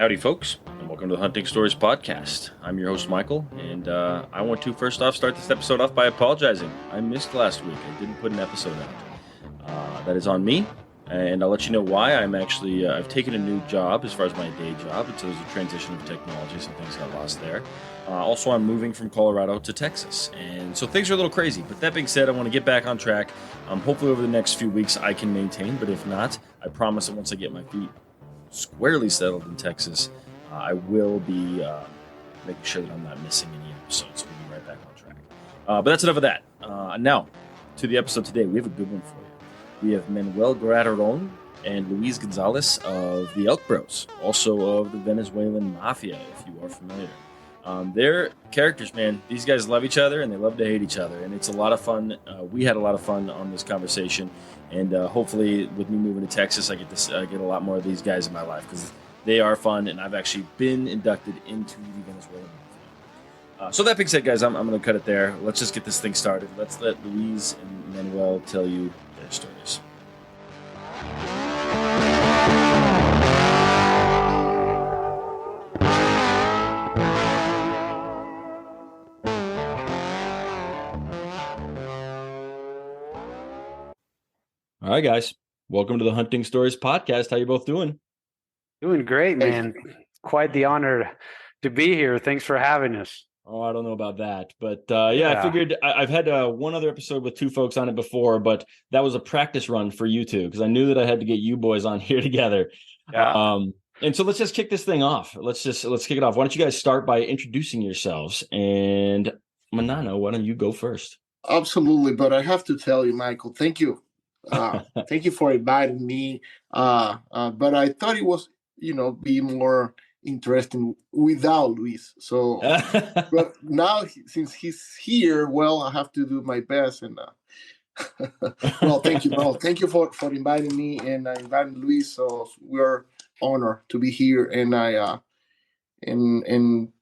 Howdy, folks, and welcome to the Hunting Stories Podcast. I'm your host, Michael, and I want to first off start this episode off by apologizing. I missed last week. I didn't put an episode out. That is on me, and I'll let you know why. I've taken a new job as far as my day job, and so there's a transition of technology, some things got lost there. Also, I'm moving from Colorado to Texas, and so things are a little crazy. But that being said, I want to get back on track. Hopefully over the next few weeks I can maintain, but if not, I promise that once I get my feet squarely settled in Texas, I will be making sure that I'm not missing any episodes. So we'll be right back on track. But that's enough of that. Now, to the episode today, we have a good one for you. We have Manuel Grateron and Luis Gonzalez of the Elk Bros, also of the Venezuelan Mafia, if you are familiar. They're characters, man. These guys love each other and they love to hate each other, and it's a lot of fun. We had a lot of fun on this conversation, and hopefully, with me moving to Texas, I get a lot more of these guys in my life because they are fun, and I've actually been inducted into the Venezuelan Mafia. So that being said, guys, I'm going to cut it there. Let's just get this thing started. Let's let Luis and Manuel tell you their stories. All right, guys. Welcome to the Hunting Stories Podcast. How you both doing? Doing great, man. Quite the honor to be here. Thanks for having us. Oh, I don't know about that. But I figured I've had one other episode with two folks on it before, but that was a practice run for you two because I knew that I had to get you boys on here together. Yeah. And so let's just kick this thing off. Let's kick it off. Why don't you guys start by introducing yourselves? And Manano, why don't you go first? Absolutely. But I have to tell you, Michael, thank you. Thank you for inviting me. But I thought it was, be more interesting without Luis. So, but now since he's here, well, I have to do my best. And well, thank you, bro. Thank you for inviting me and inviting Luis. So we're honored to be here. And and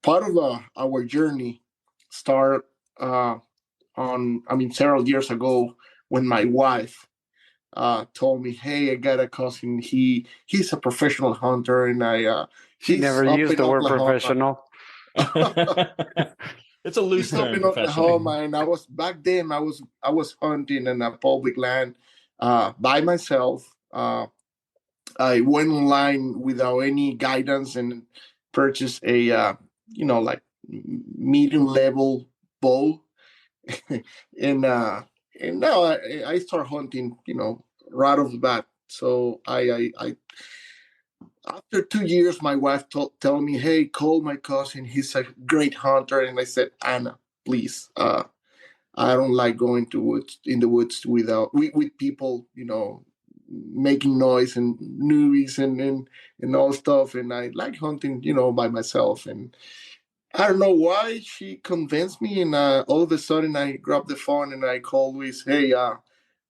part of our journey started several years ago, when my wife told me, "Hey, I got a cousin. He's a professional hunter," and She never used the word professional. It's a loose term. In Oklahoma, and I was hunting in a public land by myself. I went online without any guidance and purchased a medium level bow, and now I start hunting, right off the bat. So I after 2 years, my wife tell me, "Hey, call my cousin. He's a great hunter." And I said, "Anna, please, I don't like going in the woods with people, making noise and newbies and all stuff. And I like hunting, by myself." And I don't know why she convinced me, and all of a sudden I grabbed the phone and I called Luis. "Hey,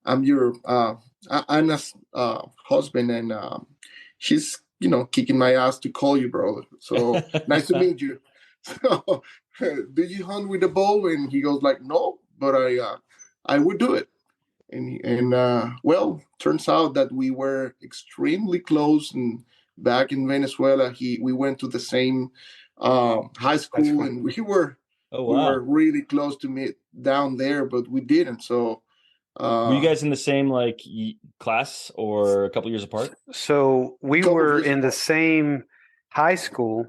I'm your Anna's husband, and she's kicking my ass to call you, bro. So nice to meet you. So, do you hunt with a bow?" And he goes like, "No, but I would do it." And well, turns out that we were extremely close. And back in Venezuela, we went to the same high school, and we were really close to meet down there, but we didn't. So were you guys in the same class or a couple years apart? So we were in the same high school,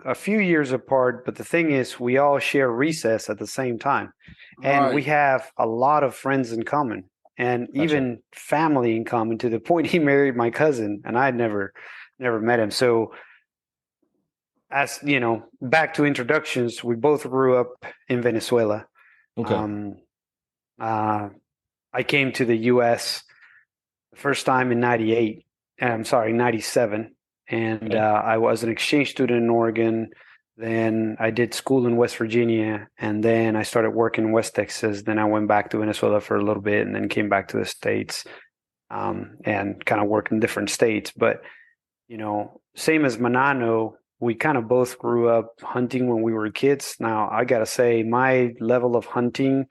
a few years apart, but the thing is, we all share recess at the same time, and we have a lot of friends in common, and even family in common, to the point he married my cousin, and I'd never met him. So, as back to introductions, we both grew up in Venezuela. Okay. I came to the U.S. the first time in 97. And I was an exchange student in Oregon. Then I did school in West Virginia. And then I started working in West Texas. Then I went back to Venezuela for a little bit and then came back to the States and kind of worked in different states. But, same as Manano, we kind of both grew up hunting when we were kids. Now, I got to say, my level of hunting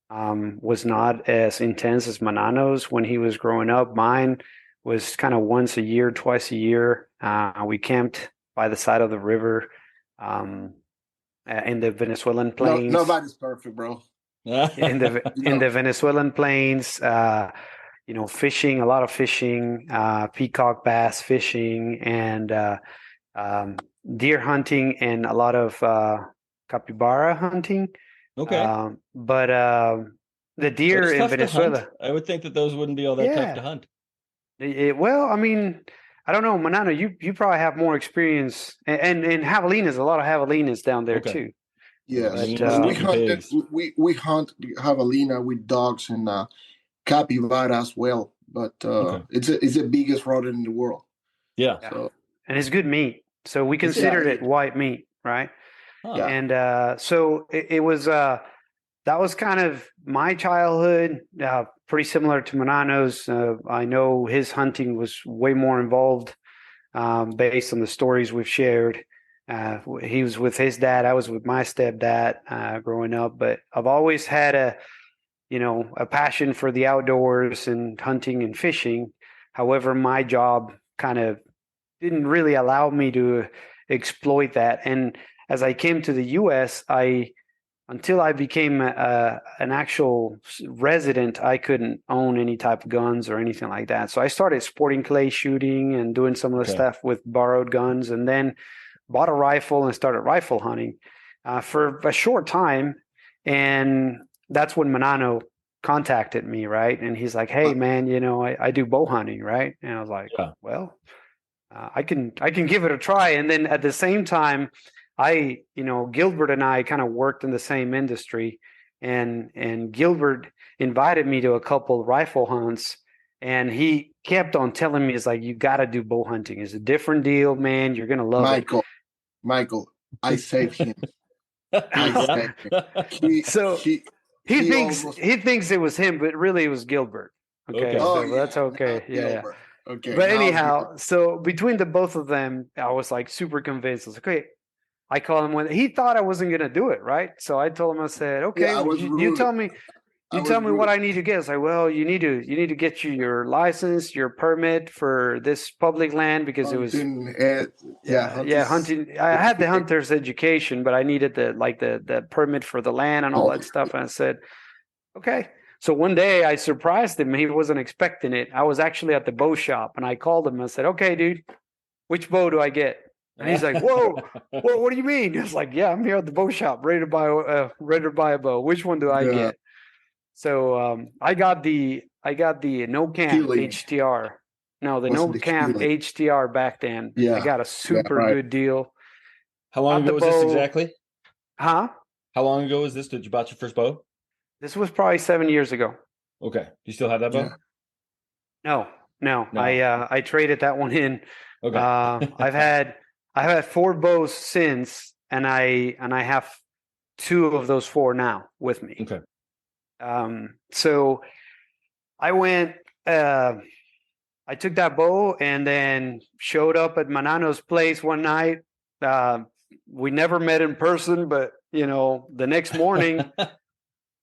was not as intense as Manano's when he was growing up. Mine was kind of once a year, twice a year. We camped by the side of the river, in the Venezuelan plains. Nobody's perfect, bro. in the Venezuelan plains, fishing, a lot of fishing, peacock bass fishing, and deer hunting, and a lot of capybara hunting. Okay. But the deer in Venezuela, I would think that those wouldn't be all that tough to hunt. Well, I mean, I don't know, Manano, you probably have more experience, and javelinas, a lot of javelinas down there too. Yes, but, we hunt javelina with dogs and capybara as well. But it's the biggest rodent in the world. Yeah. So, and it's good meat, so we considered it white meat, right? Huh. And so it was. That was kind of my childhood, pretty similar to Manano's. I know his hunting was way more involved, based on the stories we've shared. He was with his dad. I was with my stepdad growing up. But I've always had a passion for the outdoors and hunting and fishing. However, my job kind of didn't really allow me to exploit that. And as I came to the U.S., until I became an actual resident, I couldn't own any type of guns or anything like that. So I started sporting clay shooting and doing some of the stuff with borrowed guns, and then bought a rifle and started rifle hunting for a short time. And that's when Manano contacted me, right? And he's like, "Hey, man, I do bow hunting, right?" And I was like, "Well, I can give it a try." And then at the same time, Gilbert and I kind of worked in the same industry, and Gilbert invited me to a couple rifle hunts, and he kept on telling me, "It's like, you got to do bow hunting. It's a different deal, man. You're gonna love it." Michael, I saved him. He thinks it was him, but really it was Gilbert. Okay, so that's okay. Yeah. Okay. But anyhow, so between the both of them, I was like super convinced. I was like, "Okay." I called him when he thought I wasn't going to do it, right? So I told him, I said, "Okay, you tell me what I need to get." It's like, "Well, you need to get your license, your permit for this public land, because it was hunting. I had the hunter's education, but I needed the permit for the land and all that stuff." And I said, "Okay." So one day I surprised him. He wasn't expecting it. I was actually at the bow shop, and I called him and I said, "Okay, dude, which bow do I get?" And he's like, "Whoa, what do you mean?" It's like, "Yeah, I'm here at the bow shop, ready to buy a bow. Which one do I get?" So I got the no camp HTR. No, the no camp HTR back then. Yeah, I got a super good deal. How long ago was this exactly? Huh? How long ago was this? Did you buy your first bow? This was probably 7 years ago. Okay. Do you still have that bow? No. I traded that one in. Okay. I've had 4 bows since, and I have 2 of those 4 now with me. Okay. So I went. I took that bow and then showed up at Manano's place one night. We never met in person, but the next morning,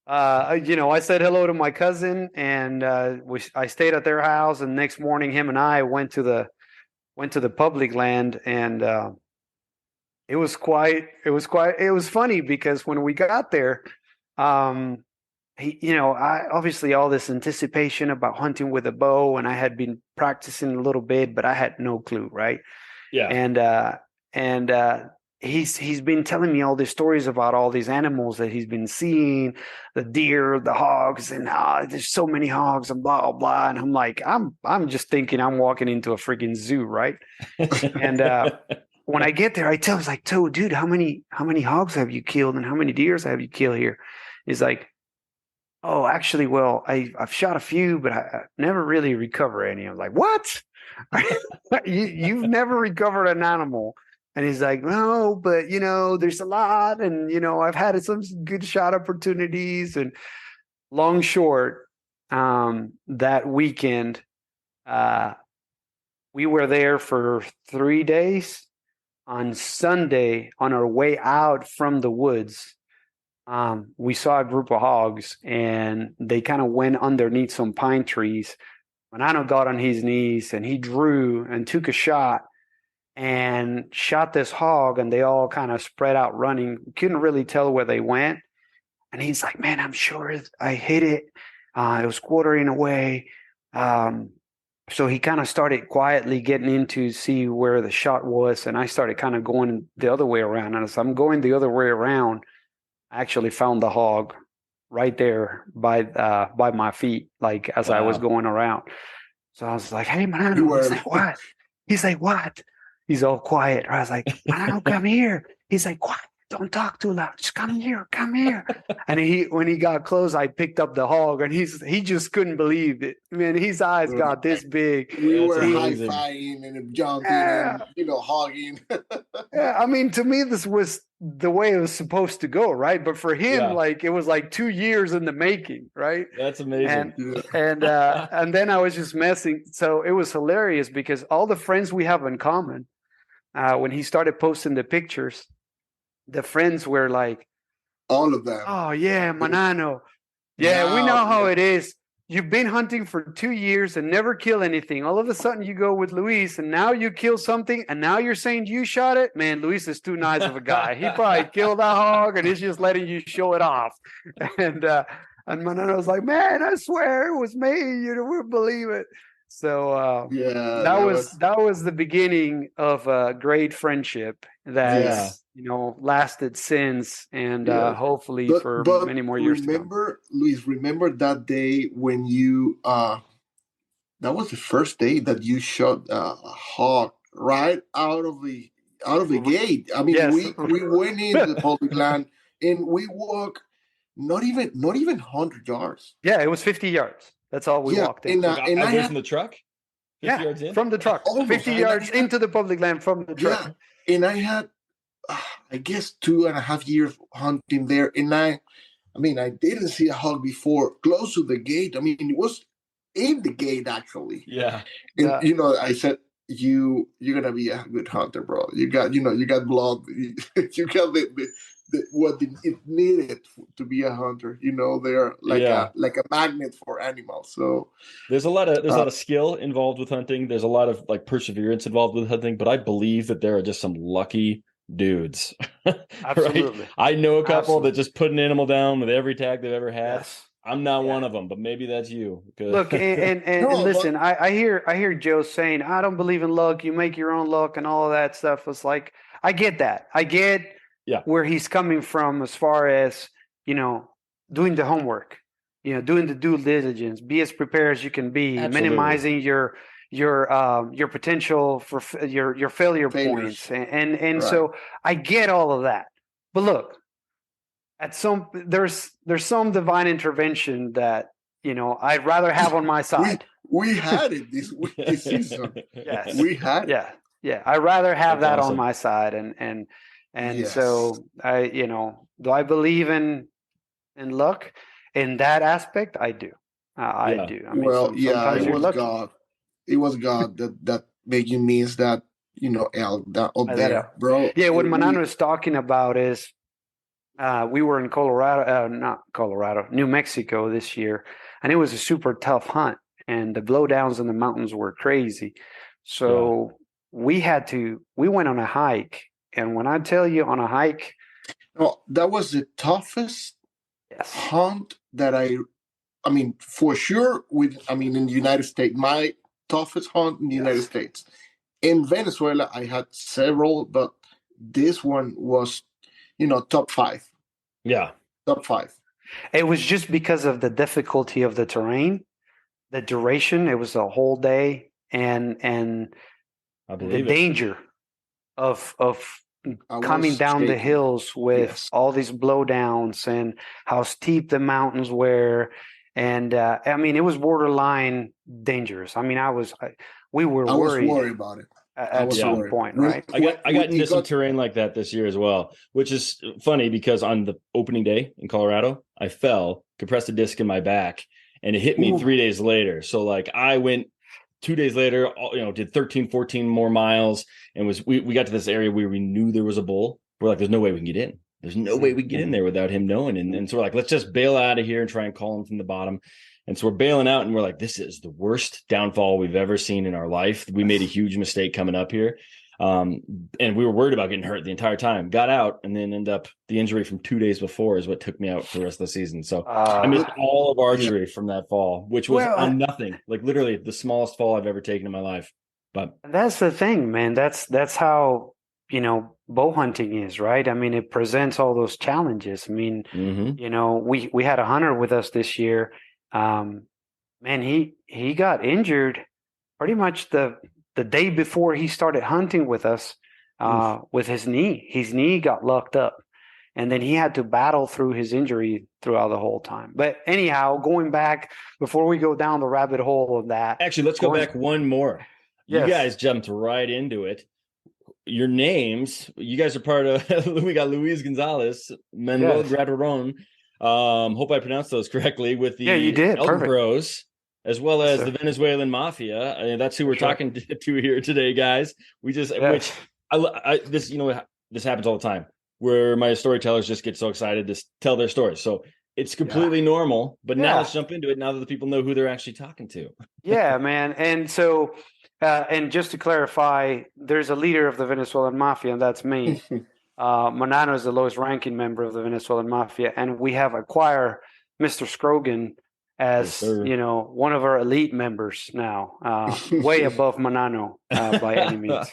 I said hello to my cousin, and I stayed at their house. And next morning, him and I went to the public land, and it was funny because when we got there, obviously all this anticipation about hunting with a bow, and I had been practicing a little bit, but I had no clue, right? Yeah. And he's been telling me all these stories about all these animals that he's been seeing, the deer, the hogs, and there's so many hogs and blah blah. And I'm like, I'm just thinking I'm walking into a freaking zoo, right? And when I get there, I tell him, it's like, "So, dude, how many hogs have you killed, and how many deers have you killed here?" He's like, "Oh, actually, well, I've shot a few, but I never really recover any." I'm like, "What? You've never recovered an animal?" And he's like, "No, but there's a lot, and I've had some good shot opportunities." And long short, that weekend, we were there for 3 days. On Sunday, on our way out from the woods, we saw a group of hogs, and they kind of went underneath some pine trees. Manano got on his knees, and he drew and took a shot. and shot this hog, and they all kind of spread out running. Couldn't really tell where they went. And he's like, man, I'm sure I hit it. It was quartering away. So he kind of started quietly getting in to see where the shot was. And I started kind of going the other way around. And as I'm going the other way around, I actually found the hog right there by my feet, like as I was going around. So I was like, hey, Manuel. He's like, what? He's like, what? He's all quiet. I was like, Manuel, come here. He's like, what? Don't talk too loud. Just come here. And when he got close, I picked up the hog, and he just couldn't believe it. Man, his eyes got this big. We were high-fiving and jumping and, hogging. Yeah, I mean, to me, this was the way it was supposed to go, right? But for him, like, it was like 2 years in the making, right? That's amazing. And then I was just messing. So it was hilarious because all the friends we have in common, when he started posting the pictures, the friends were like, all of them. Oh, yeah, Manano. Yeah, we know how it is. You've been hunting for 2 years and never kill anything. All of a sudden you go with Luis and now you kill something and now you're saying you shot it? Man, Luis is too nice of a guy. He probably killed a hog and he's just letting you show it off. And Manano was like, man, I swear it was me. You wouldn't believe it. So that was the beginning of a great friendship that lasted since, and hopefully for many more years. Luis, remember that day when you that was the first day that you shot a hog right out of the gate. I mean, we went into the public land and we walked not even 100 yards. Yeah, it was 50 yards. That's all we walked in. And I from the truck? 50 yards in? From the truck. Almost. 50 yards into the public land from the truck. Yeah. And I had, I guess, 2.5 years hunting there. And I didn't see a hog before close to the gate. I mean, it was in the gate, actually. Yeah. And, I said, you're going to be a good hunter, bro. You got blood. You got what it needed to be a hunter. They're like a magnet for animals. So there's a lot of skill involved with hunting. There's a lot of like perseverance involved with hunting, but I believe that there are just some lucky dudes. Absolutely. Right? I know a couple that just put an animal down with every tag they've ever had. Yes. I'm not one of them, but maybe that's you. Look, and listen, I hear Joe saying, I don't believe in luck. You make your own luck and all of that stuff. It's like, I get that. I get where he's coming from as far as, doing the homework, doing the due diligence, be as prepared as you can be, minimizing your potential for your failure points. And so I get all of that. But look, there's some divine intervention that, I'd rather have on my side. We had it this season. Yes. We had it. Yeah. I'd rather have that on my side. And so do I believe in luck in that aspect? I do. I do. I mean, it was God. It was God that made you miss that, that up there, bro. Yeah, what Manano is talking about is we were in New Mexico this year, and it was a super tough hunt, and the blowdowns in the mountains were crazy. So we went on a hike. And when I tell you on a hike, that was the toughest hunt that for sure. In the United States, my toughest hunt in the United States. In Venezuela, I had several, but this one was, top 5. Yeah, top 5. It was just because of the difficulty of the terrain, the duration. It was a whole day, and the danger of coming down the hills with all these blowdowns and how steep the mountains were. And it was borderline dangerous. I mean, we were worried. I was worried about it at some point, right? I got into some terrain like that this year as well, which is funny because on the opening day in Colorado, I fell, compressed a disc in my back, and it hit me 3 days later. So like I went 2 days later, did 13, 14 more miles, and we got to this area where we knew there was a bull. We're like, there's no way we can get in. There's no way we can get in there without him knowing. And so we're like, let's just bail out of here and try and call him from the bottom. And so we're bailing out, and we're like, this is the worst downfall we've ever seen in our life. We made a huge mistake coming up here. And we were worried about getting hurt the entire time. Got out, and then the injury from 2 days before is what took me out for the rest of the season. So I missed all of archery from that fall, which was on nothing, like literally the smallest fall I've ever taken in my life. But that's the thing, man. That's how, bow hunting is, right? I mean, it presents all those challenges. I mean, we had a hunter with us this year. Man, he got injured pretty much the day before he started hunting with us, with his knee. His knee got locked up, and then he had to battle through his injury throughout the whole time. But anyhow, going back, before we go down the rabbit hole of that. Actually, let's go back one more. Yes. You guys jumped right into it. Your names, you guys are part of, we got Luis Gonzalez, Manuel Grateron. Hope I pronounced those correctly, with the you did. Elton Perfect. Bros, as well as the Venezuelan Mafia. And that's who we're talking to here today, guys. We just, which this, this happens all the time, where my storytellers just get so excited to tell their stories. So it's completely normal, but now let's jump into it now that the people know who they're actually talking to. Yeah, man. And so, and just to clarify, there's a leader of the Venezuelan Mafia, and that's me. Manano is the lowest ranking member of the Venezuelan Mafia, and we have acquired Mr. Scrogan as one of our elite members now, way above Manano by any means.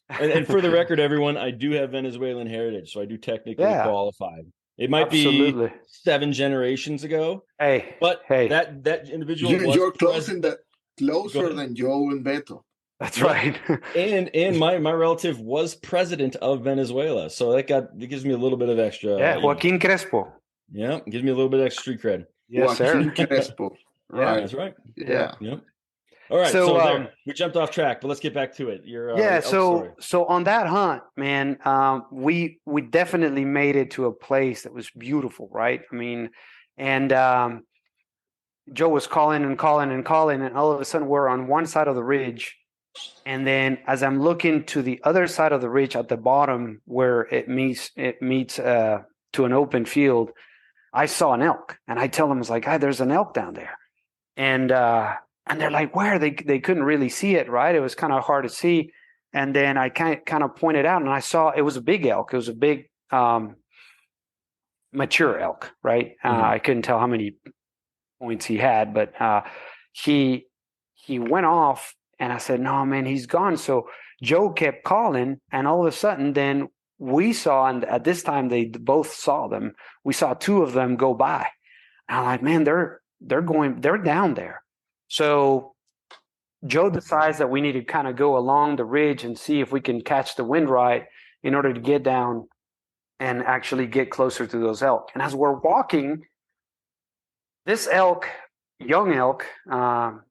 And for the record, everyone, I do have Venezuelan heritage, so I do technically qualify. It might be 7 generations ago. But that individual you're closer than Joe and Beto. That's right. and my relative was president of Venezuela, so it gives me a little bit of extra. Yeah, Joaquin Crespo. Yeah, gives me a little bit of extra street cred. Yes, Joaquin Crespo. Right, that's right. Yeah. Yep. All right, so there, we jumped off track, but let's get back to it. So on that hunt, man, we definitely made it to a place that was beautiful, right? I mean, and Joe was calling, and all of a sudden we're on one side of the ridge. And then as I'm looking to the other side of the ridge at the bottom where it meets to an open field, I saw an elk, and I tell them, I was like, there's an elk down there. And they're like, where? They couldn't really see it, right? It was kind of hard to see. And then I kind of pointed out, and I saw it was a big elk. It was a big mature elk, right? I couldn't tell how many points he had, but he went off. And I said, no, man, he's gone. So Joe kept calling, and all of a sudden then we saw, and at this time they both saw them. We saw 2 of them go by. And I'm like, man, they're down there. So Joe decides that we need to kind of go along the ridge and see if we can catch the wind right in order to get down and actually get closer to those elk. And as we're walking, this elk, young elk,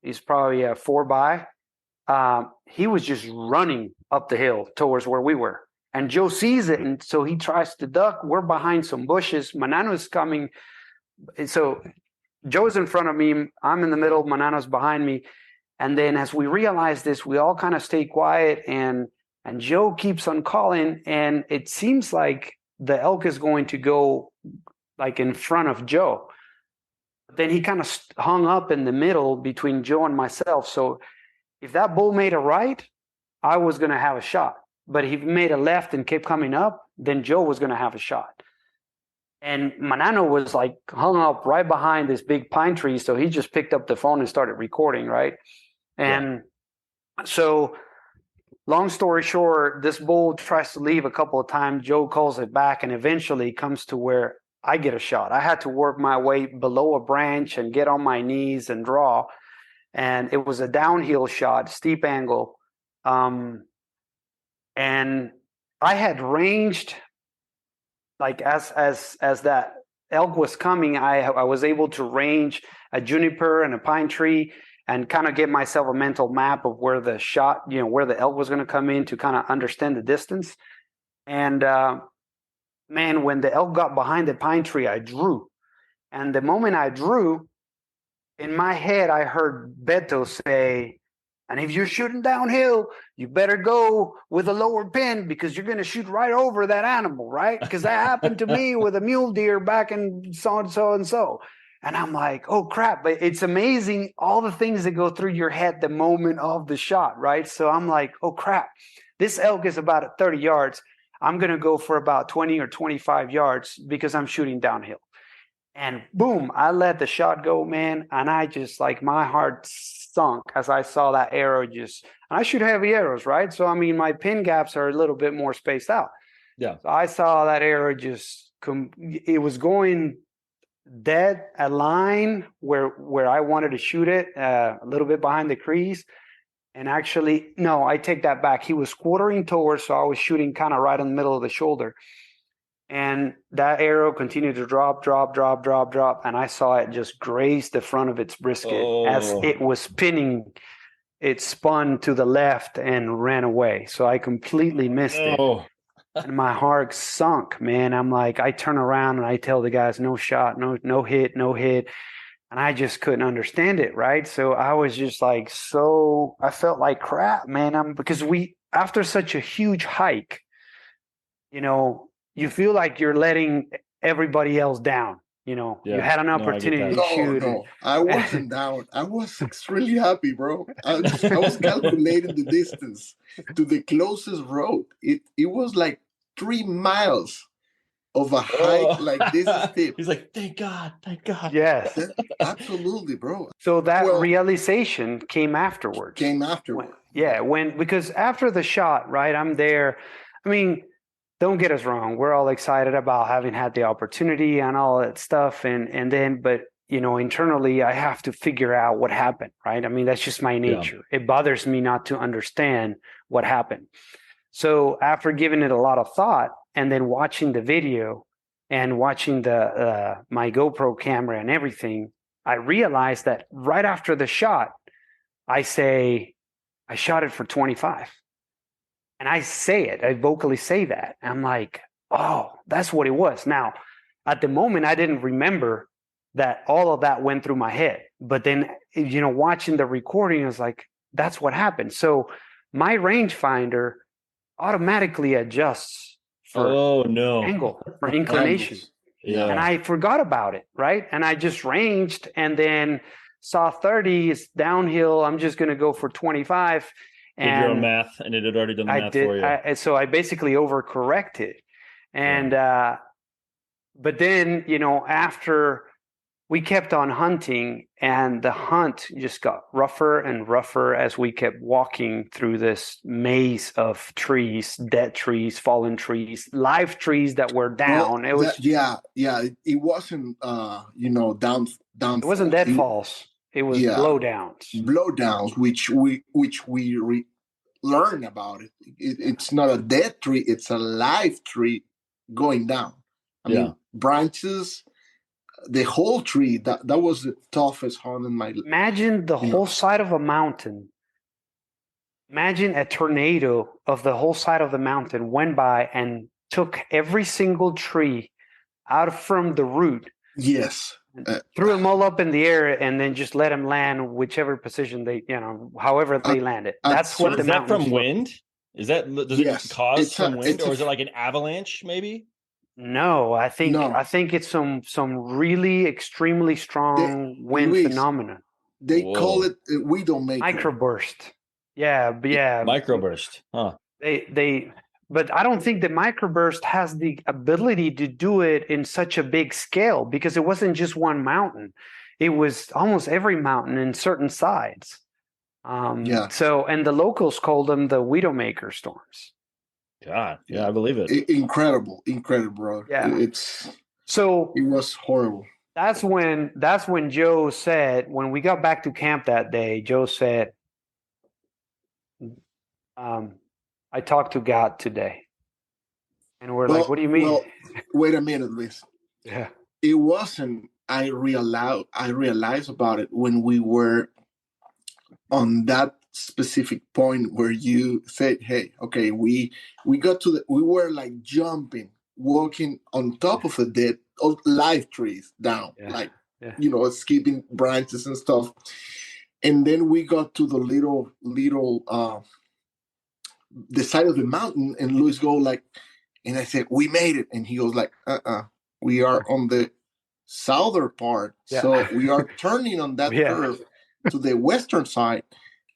is probably a 4x. He was just running up the hill towards where we were, and Joe sees it, and so he tries to duck. We're behind some bushes. Manano's coming, and so Joe's in front of me. I'm in the middle. Manano's behind me, and then as we realize this, we all kind of stay quiet, and Joe keeps on calling, and it seems like the elk is going to go like in front of Joe. Then he kind of hung up in the middle between Joe and myself. So if that bull made a right, I was going to have a shot. But if he made a left and kept coming up, then Joe was going to have a shot. And Manano was like hung up right behind this big pine tree. So he just picked up the phone and started recording, right? And so long story short, this bull tries to leave a couple of times. Joe calls it back and eventually comes to where I get a shot. I had to work my way below a branch and get on my knees and draw. And it was a downhill shot, steep angle. And I had ranged, like as that elk was coming, I was able to range a juniper and a pine tree and kind of get myself a mental map of where the shot, where the elk was going to come in to kind of understand the distance. And man, when the elk got behind the pine tree, I drew. And the moment I drew, in my head, I heard Beto say, and if you're shooting downhill, you better go with a lower pin because you're going to shoot right over that animal, right? Because that happened to me with a mule deer back in so and so and so. And I'm like, oh crap. But it's amazing all the things that go through your head the moment of the shot, right? So I'm like, oh crap, this elk is about at 30 yards. I'm going to go for about 20 or 25 yards because I'm shooting downhill. And boom, I let the shot go, man. And I just like my heart sunk as I saw that arrow just, and I shoot heavy arrows, right? So, I mean, my pin gaps are a little bit more spaced out. Yeah. So I saw that arrow just, it was going dead a line where I wanted to shoot it, a little bit behind the crease. And actually, no, I take that back. He was quartering towards, so I was shooting kind of right in the middle of the shoulder. And that arrow continued to drop. And I saw it just graze the front of its brisket as it was spinning. It spun to the left and ran away. So I completely missed it. And my heart sunk, man. I'm like, I turn around and I tell the guys, no shot, no hit. And I just couldn't understand it, right? So I was just like, I felt like crap, man. Because after such a huge hike, you feel like you're letting everybody else down. You had an opportunity to shoot. No, I wasn't down. I was extremely happy, bro. I was calculating the distance to the closest road. It was like 3 miles of a hike like this steep. He's like, thank God. Yes. Absolutely, bro. So that realization came afterwards. Because after the shot, right, I'm there. I mean, don't get us wrong. We're all excited about having had the opportunity and all that stuff. And then, but, internally, I have to figure out what happened, right? I mean, that's just my nature. Yeah. It bothers me not to understand what happened. So after giving it a lot of thought and then watching the video and watching my GoPro camera and everything, I realized that right after the shot, I shot it for 25. And I vocally say that. I'm like, oh, that's what it was. Now, at the moment, I didn't remember that all of that went through my head. But then, watching the recording, I was like, that's what happened. So my rangefinder automatically adjusts for angle, for inclination. Yeah. And I forgot about it, right? And I just ranged and then saw 30 is downhill. I'm just going to go for 25. Did your own math, and it had already done the math for you. So I basically overcorrected. And, but then, after we kept on hunting, and the hunt just got rougher and rougher as we kept walking through this maze of trees, dead trees, fallen trees, live trees that were down. Well, it wasn't, down. It wasn't deadfalls. It was blowdowns, which we learn about it. It's not a dead tree; it's a live tree going down. I mean, branches, the whole tree. That was the toughest hunt in my life. Imagine the whole side of a mountain. Imagine a tornado of the whole side of the mountain went by and took every single tree out from the root. Yes. Threw them all up in the air and then just let them land whichever position they, however they landed. That's what the mountain. Is that from wind? Does it cause some wind, or is it like an avalanche maybe? No, I think it's some really extremely strong wind phenomenon. They call it widowmaker. Microburst. Yeah. Microburst. Huh. But I don't think the microburst has the ability to do it in such a big scale, because it wasn't just one mountain. It was almost every mountain in certain sides. So, and the locals called them the widowmaker storms. God, yeah, I believe it. Incredible, bro. Yeah, it was horrible. That's when Joe said, when we got back to camp that day, Joe said, I talked to God today. And we're like, what do you mean? Well, wait a minute, Luis. Yeah. It wasn't, I realized about it when we were on that specific point where you said, hey, okay, we got to we were like jumping, walking on top of live trees down, skipping branches and stuff. And then we got to the little the side of the mountain, and Luis go like, and I said, we made it. And he goes like, we are on the southern part. Yeah. So we are turning on that Yeah. curve to the western side.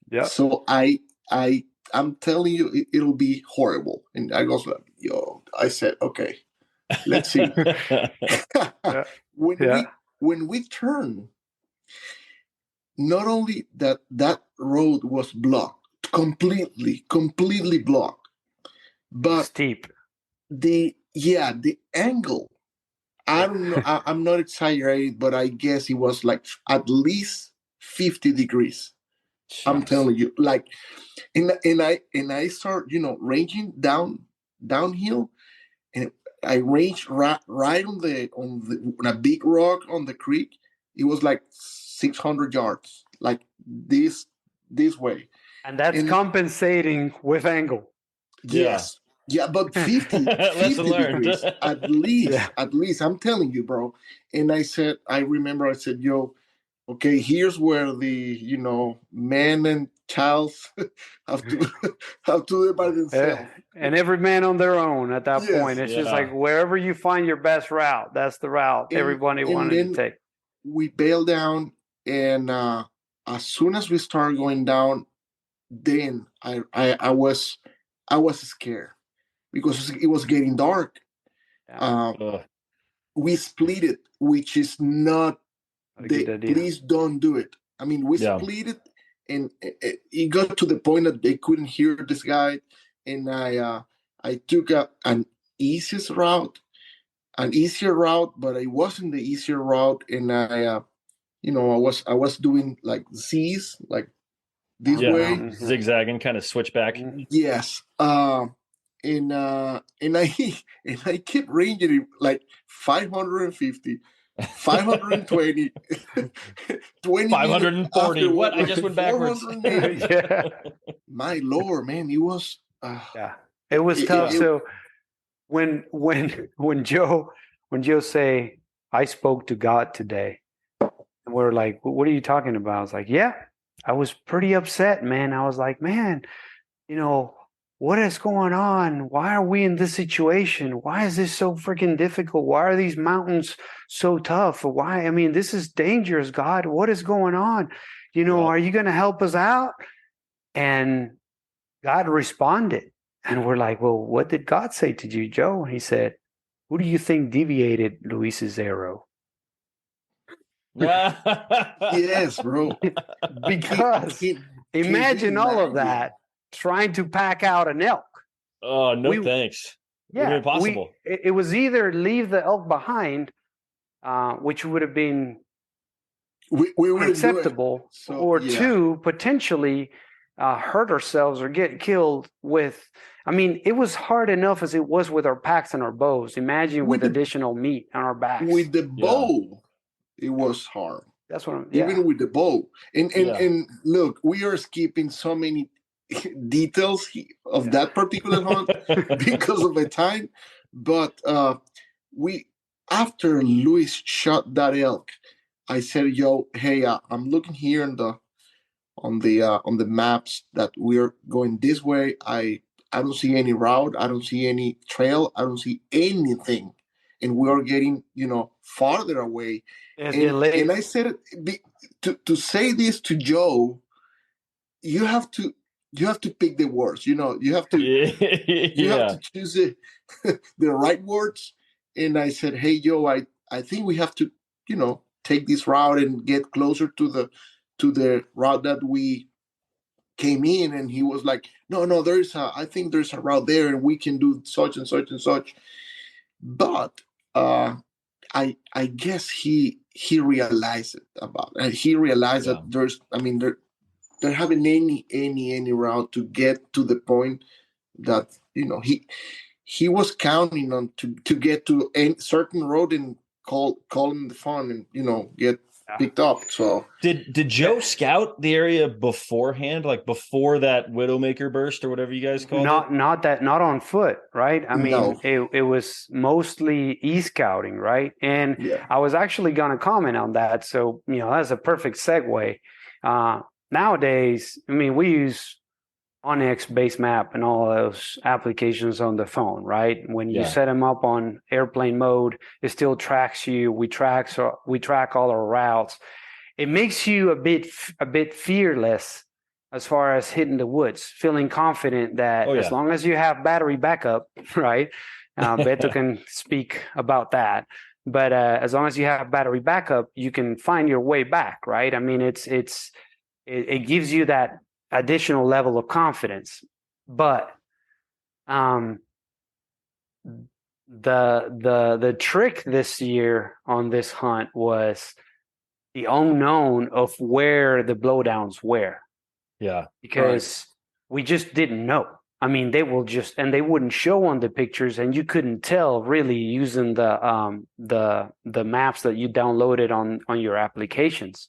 Yeah. So I'm telling you, it'll be horrible. And I goes like, yo, I said, okay, let's see. Yeah. when Yeah. we turn, not only that road was blocked, completely blocked, but Steep. the angle. I don't know. I'm not exaggerating, but I guess it was like at least 50 degrees. I'm telling you, like, and I start, ranging downhill, and I ranged right on a big rock on the creek. It was like 600 yards, like this way. And that's And compensating with angle. yes, yeah, but 50 Lesson learned. degrees at least. I'm telling you, bro. And I remember I said, yo, okay, here's where the man and child have to have to do it by themselves. And every man on their own at that Yes. point. It's just like wherever you find your best route, that's the route everybody wanted to take. We bailed down, and as soon as we started going down, then I was scared because it was getting dark. We split it, which is not please don't do it. I mean, we split it, and it got to the point that they couldn't hear this guy, and I took an easier route, but it wasn't the easier route, and I was doing like Z's, like this way, zigzagging, kind of switch back. Yes. And I kept ranging it like 550, 520, 20 540. What? I just went backwards. My Lord, man, it was it was tough. So when Joe say, I spoke to God today, and we're like, what are you talking about? I was like, yeah, I was pretty upset, man. I was like, man, what is going on? Why are we in this situation? Why is this so freaking difficult? Why are these mountains so tough? Why? I mean, this is dangerous, God. What is going on? Are you going to help us out? And God responded. And we're like, well, what did God say to you, Joe? And he said, who do you think deviated Luis's arrow? Yes, bro. Because imagine all of that trying to pack out an elk. Oh, no, thanks. Yeah, impossible. It was either leave the elk behind, which would have been unacceptable, or two, potentially hurt ourselves or get killed with. I mean, it was hard enough as it was with our packs and our bows. Imagine with additional meat on our backs. With the bow, it was hard. That's what I'm. Even with the bow, and look, we are skipping so many details of that particular hunt because of the time. But after Luis shot that elk, I said, "Yo, hey, I'm looking here on the maps that we're going this way. I don't see any route. I don't see any trail. I don't see anything, and we are getting farther away." And I said to say this to Joe, you have to pick the words. You have to you have to choose the right words. And I said, hey Joe, I think we have to take this route and get closer to the route that we came in. And he was like, no, I think there's a route there, and we can do such and such and such. But I guess he realized it about, and he realized that there haven't any route to get to the point that he was counting on to get to a certain road and call him the phone and get picked up. So did Joe scout the area beforehand, like before that Widowmaker burst or whatever you guys called it? Not on foot, right? I mean, it was mostly e-scouting, right? And I was actually going to comment on that. So that's a perfect segue. Nowadays, I mean, we use Onyx base map and all those applications on the phone, right? When you Yeah. set them up on airplane mode, it still tracks you. We track all our routes. It makes you a bit fearless as far as hitting the woods, feeling confident that as long as you have battery backup, right? Beto can speak about that. But as long as you have battery backup, you can find your way back, right? I mean, it gives you that additional level of confidence. But the trick this year on this hunt was the unknown of where the blowdowns were. Yeah. Because we just didn't know. I mean, they wouldn't show on the pictures, and you couldn't tell really using the maps that you downloaded on your applications.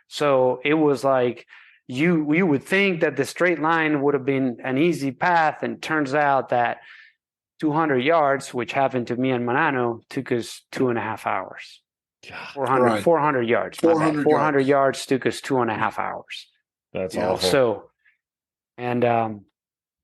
So it was like you would think that the straight line would have been an easy path, and turns out that 200 yards, which happened to me and Manano, took us 2.5 hours. 400 yards. 400 yards took us 2.5 hours. That's awful. So, and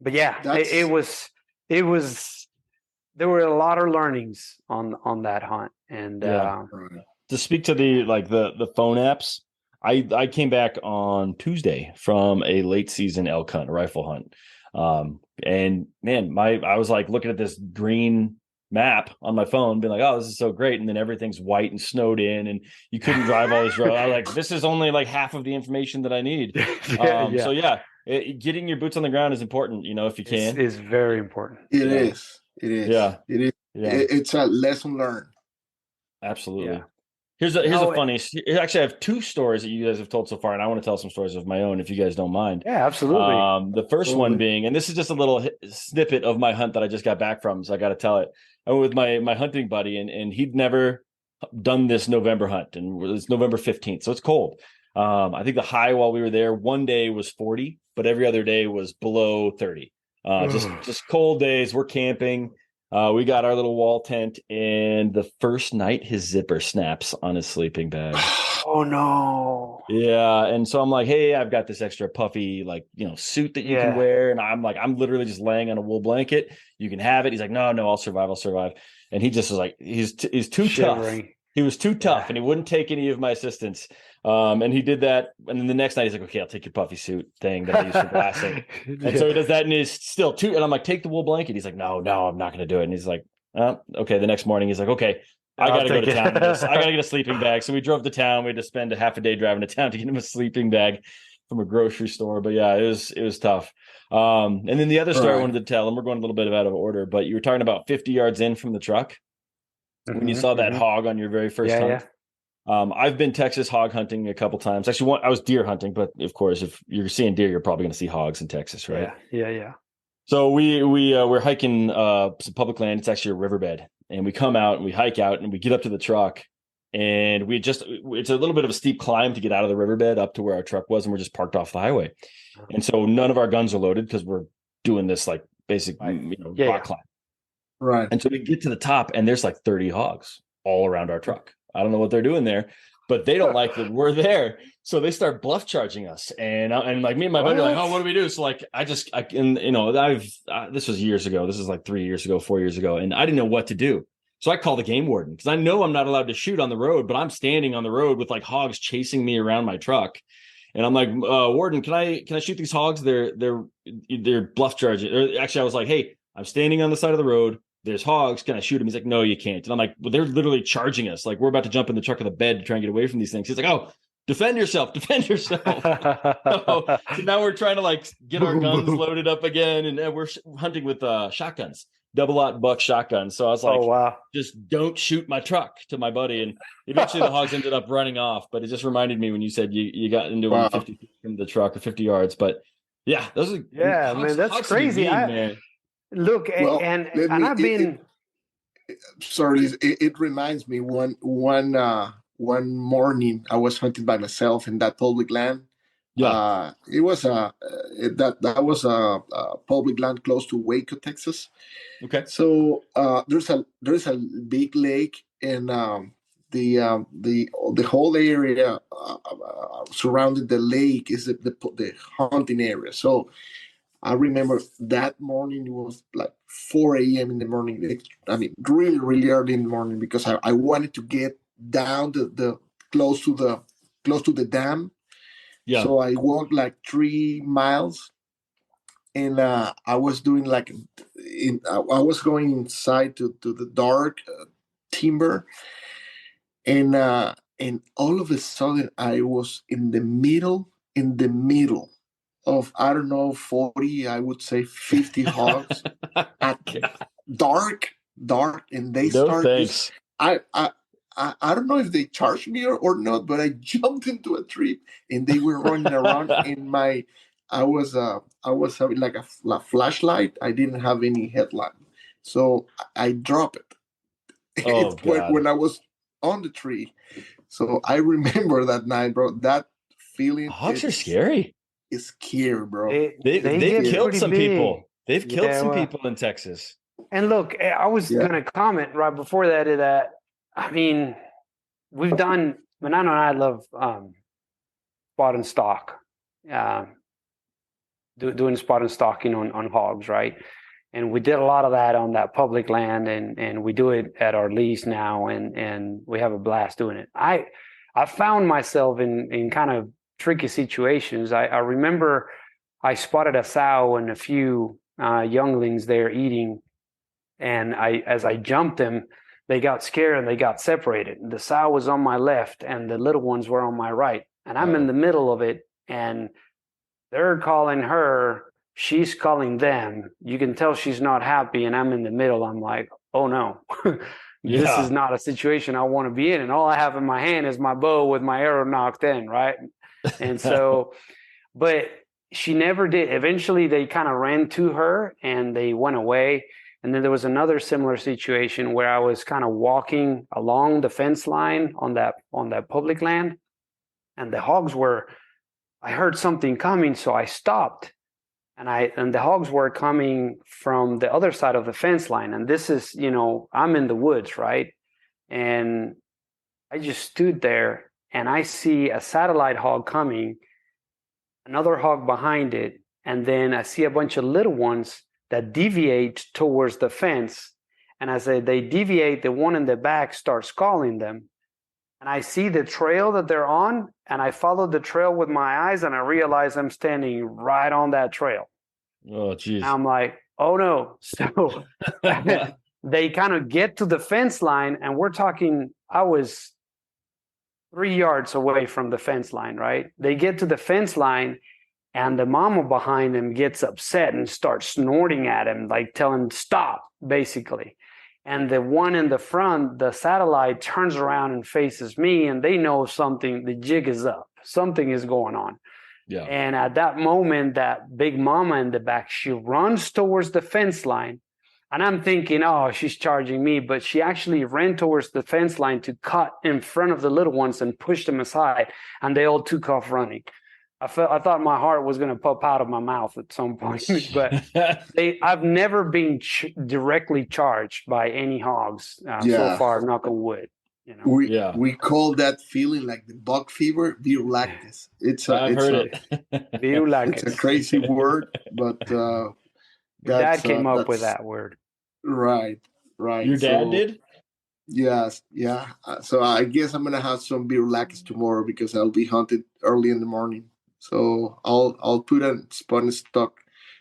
but yeah, it was there were a lot of learnings on that hunt. And to speak to the phone apps, I came back on Tuesday from a late season elk hunt, a rifle hunt. And man, I was like looking at this green map on my phone, being like, oh, this is so great. And then everything's white and snowed in, and you couldn't drive all this road. I was like, this is only like half of the information that I need. So yeah, getting your boots on the ground is important, if you can. It's very important. It is. Yeah. It is. Yeah. It's a lesson learned. Absolutely. Yeah. Here's a funny. Actually, I have two stories that you guys have told so far, and I want to tell some stories of my own, if you guys don't mind. Yeah, absolutely. The first one being, and this is just a little snippet of my hunt that I just got back from, so I got to tell it. I went with my hunting buddy, and he'd never done this November hunt, and it's November 15th, so it's cold. I think the high while we were there one day was 40, but every other day was below 30. Just cold days. We're camping. We got our little wall tent, and the first night his zipper snaps on his sleeping bag. Oh no. Yeah. And so I'm like, hey, I've got this extra puffy, suit that you can wear. And I'm literally just laying on a wool blanket. You can have it. He's like, no, I'll survive. And he just was like, he's too shivering. Tough. He was too tough, and he wouldn't take any of my assistance. And he did that. And then the next night he's like, okay, I'll take your puffy suit thing that I used for glassing. And so he does that, and he's still too. And I'm like, take the wool blanket. He's like, no, I'm not going to do it. And he's like, okay. The next morning he's like, okay, I got to go to town. I got to get a sleeping bag. So we drove to town. We had to spend a half a day driving to town to get him a sleeping bag from a grocery store. But yeah, it was tough. And then the other story I wanted to tell, and we're going a little bit out of order, but you were talking about 50 yards in from the truck when you saw that hog on your very first hunt. I've been Texas hog hunting a couple times. Actually, I was deer hunting, but of course, if you're seeing deer, you're probably going to see hogs in Texas, right? Yeah. So we're hiking some public land. It's actually a riverbed, and we come out and we hike out and we get up to the truck, and it's a little bit of a steep climb to get out of the riverbed up to where our truck was, and we're just parked off the highway. And so none of our guns are loaded because we're doing this like basic rock climb. Right. And so we get to the top, and there's like 30 hogs all around our truck. I don't know what they're doing there, but they don't like that we're there. So they start bluff charging us. And like me and my buddy are like, oh, what do we do? So like, this was years ago. This is like 3 years ago, 4 years ago. And I didn't know what to do. So I call the game warden because I know I'm not allowed to shoot on the road, but I'm standing on the road with like hogs chasing me around my truck. And I'm like, warden, can I shoot these hogs? They're bluff charging. Actually, I was like, hey, I'm standing on the side of the road. There's hogs. Can I shoot him? He's like, no, you can't. And I'm like, well, they're literally charging us. Like, we're about to jump in the truck of the bed to try and get away from these things. He's like, oh, defend yourself. So now we're trying to like get our guns loaded up again. And we're hunting with shotguns, double-aught buck shotguns. So I was like, oh, wow. Just don't shoot my truck to my buddy. And eventually the hogs ended up running off. But it just reminded me when you said you got into 50 feet from the truck or 50 yards. But yeah, those are man, that's crazy. Man. Look, and I've been. It reminds me one morning I was hunting by myself in that public land. Yeah, it was that was a public land close to Waco, Texas. Okay, so there's a big lake, and the whole area surrounding the lake is the hunting area. So I remember that morning, it was like 4 a.m. in the morning. I mean, really, really early in the morning, because I wanted to get down the close to the dam. Yeah. So I walked like 3 miles, and I was doing I was going inside to the dark timber, and all of a sudden I was in the middle of, I don't know, 40, I would say 50 hogs at dark, and they No start just, thanks. I don't know if they charged me or not, but I jumped into a tree, and they were running around. I was having like a flashlight. I didn't have any headlamp, so I dropped it. Oh It's when, God. when I was on the tree. So I remember that night, bro. That feeling, Hogs are scary. it's scary, bro. They've Get Scary. killed pretty some big. people. They've killed Yeah, some well, people in Texas. and look, I was Yeah. gonna comment right before that. I mean, we've done. Manuel and I love spot and stock, uh, doing spot and stalking on hogs, right? And we did a lot of that on that public land, and we do it at our lease now, and we have a blast doing it. I found myself in kind of tricky situations. I remember I spotted a sow and a few younglings there eating, and as I jumped them, they got scared and they got separated. The sow was on my left, and the little ones were on my right, and I'm in the middle of it, and they're calling her, she's calling them. You can tell she's not happy, and I'm in the middle. I'm like, oh no, this is not a situation I want to be in. And all I have in my hand is my bow with my arrow knocked in, right? And so, but she never did. Eventually, they kind of ran to her and they went away. And then there was another similar situation where I was kind of walking along the fence line on that public land, and the hogs were. I heard something coming, so I stopped, and the hogs were coming from the other side of the fence line. And this is, I'm in the woods, right? And I just stood there, and I see a satellite hog coming, another hog behind it, and then I see a bunch of little ones that deviate towards the fence. And as they deviate, the one in the back starts calling them. And I see the trail that they're on, and I follow the trail with my eyes, and I realize I'm standing right on that trail. Oh, geez. I'm like, oh no. So they kind of get to the fence line, and we're talking, I was 3 yards away from the fence line, right? They get to the fence line, and the mama behind them gets upset and starts snorting at him, like telling him stop, basically. And the one in the front, the satellite, turns around and faces me, and they know something, the jig is up. Something is going on. Yeah. And at that moment, that big mama in the back, she runs towards the fence line. And I'm thinking, oh, she's charging me. But she actually ran towards the fence line to cut in front of the little ones and push them aside. And they all took off running. I thought my heart was going to pop out of my mouth at some point, but I've never been directly charged by any hogs so far, knock on wood. We call that feeling like the buck fever, virulactis. I've heard it. Virulactis. It's a crazy word, but Dad came up with that word. Right. Your dad did? Yes, yeah. So I guess I'm gonna have some virulactis tomorrow because I'll be hunted early in the morning. So I'll put a spot and stock,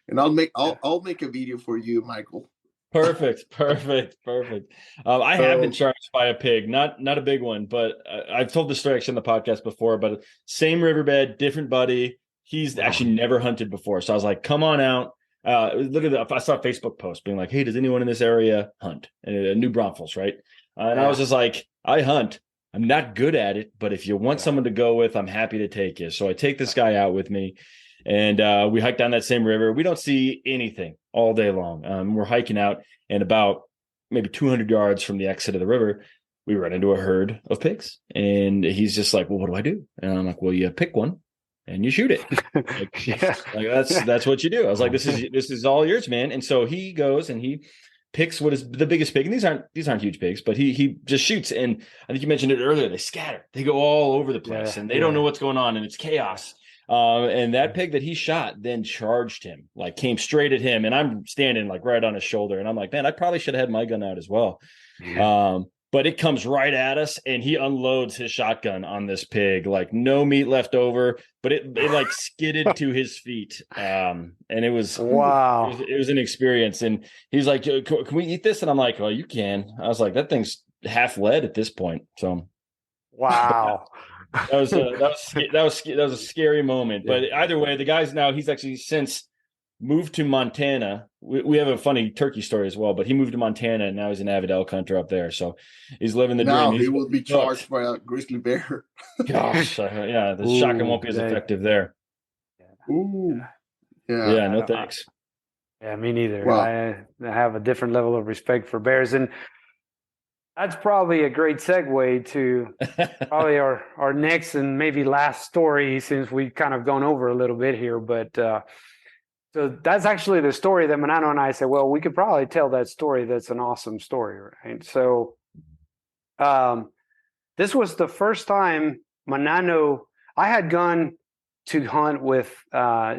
and I'll make a video for you, Michael. Perfect. I have been charged by a pig, not a big one, but I've told this story actually on the podcast before. But same riverbed, different buddy. He's actually never hunted before, so I was like, "Come on out." Look at I saw a Facebook post being like, "Hey, does anyone in this area hunt?" New Braunfels, right? And I was just like, "I hunt. I'm not good at it, but if you want someone to go with, I'm happy to take you." So I take this guy out with me, and we hike down that same river. We don't see anything all day long. We're hiking out, and about maybe 200 yards from the exit of the river, we run into a herd of pigs. And he's just like, "Well, what do I do?" And I'm like, "Well, you pick one and you shoot it." That's what you do. I was like, this is all yours, man. And so he goes and he picks what is the biggest pig, and these aren't huge pigs, but he just shoots. And I think you mentioned it earlier, they scatter, they go all over the place, and they don't know what's going on, and it's chaos. And that pig that he shot then charged him, like came straight at him. And I'm standing like right on his shoulder. And I'm like, man, I probably should have had my gun out as well. But it comes right at us and he unloads his shotgun on this pig, like no meat left over, but it like skidded to his feet. And it was, wow. It was an experience. And he's like, can we eat this? And I'm like, well, you can. I was like, that thing's half lead at this point. So wow. that was a scary moment. But either way, the guy's now, he's actually since moved to Montana. We have a funny turkey story as well, but he moved to Montana and now he's an avid elk hunter up there. So he's living the dream. Now he will be charged by a grizzly bear. Gosh, yeah, the shotgun won't be as effective there. Ooh. Yeah, no thanks. Yeah, me neither. Wow. I have a different level of respect for bears, and that's probably a great segue to probably our next and maybe last story, since we've kind of gone over a little bit here. But so that's actually the story that Manano and I said, well, we could probably tell that story. That's an awesome story, right? So this was the first time Manano, I had gone to hunt with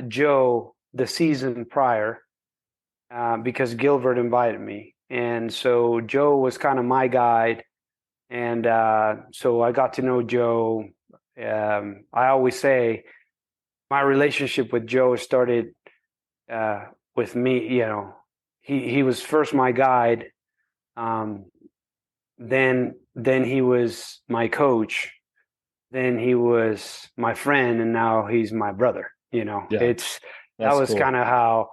Joe the season prior because Gilbert invited me. And so Joe was kind of my guide. And so I got to know Joe. I always say my relationship with Joe started with me. You know, he was first my guide. Then he was my coach. Then he was my friend, and now he's my brother. You know, that was cool. Kind of how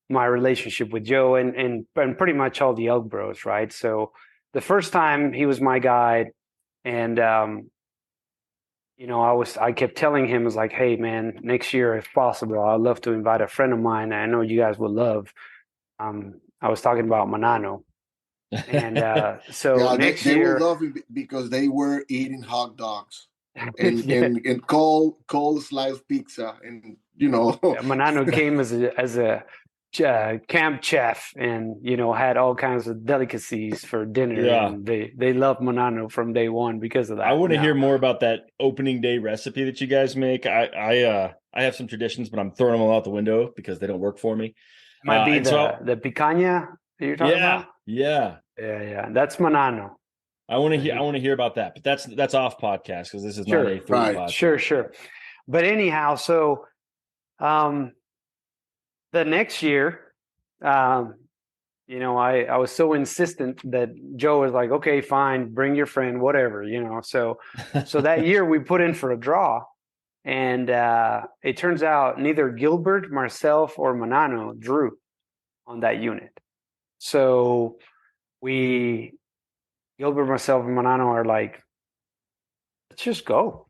my relationship with Joe and pretty much all the elk bros, right? So the first time he was my guide, and you know, I kept telling him, I was like, hey man, next year if possible, I'd love to invite a friend of mine I know you guys would love. I was talking about Manano. And so next year they will love him because they were eating hot dogs and cold sliced pizza, and you know, Manano came as a camp chef, and you know, had all kinds of delicacies for dinner. And they loved Manano from day one because of that. I want to hear more about that opening day recipe that you guys make. I have some traditions, but I'm throwing them all out the window because they don't work for me. Might be the picanha that you're talking about. Yeah. That's Manano. I want to hear about that, but that's off podcast because this is not a food podcast. Sure. But anyhow, so the next year, you know, I was so insistent that Joe was like, okay, fine, bring your friend, whatever, you know. So that year we put in for a draw, and it turns out neither Gilbert, myself, or Manano drew on that unit. So Gilbert, myself, and Manano are like, let's just go.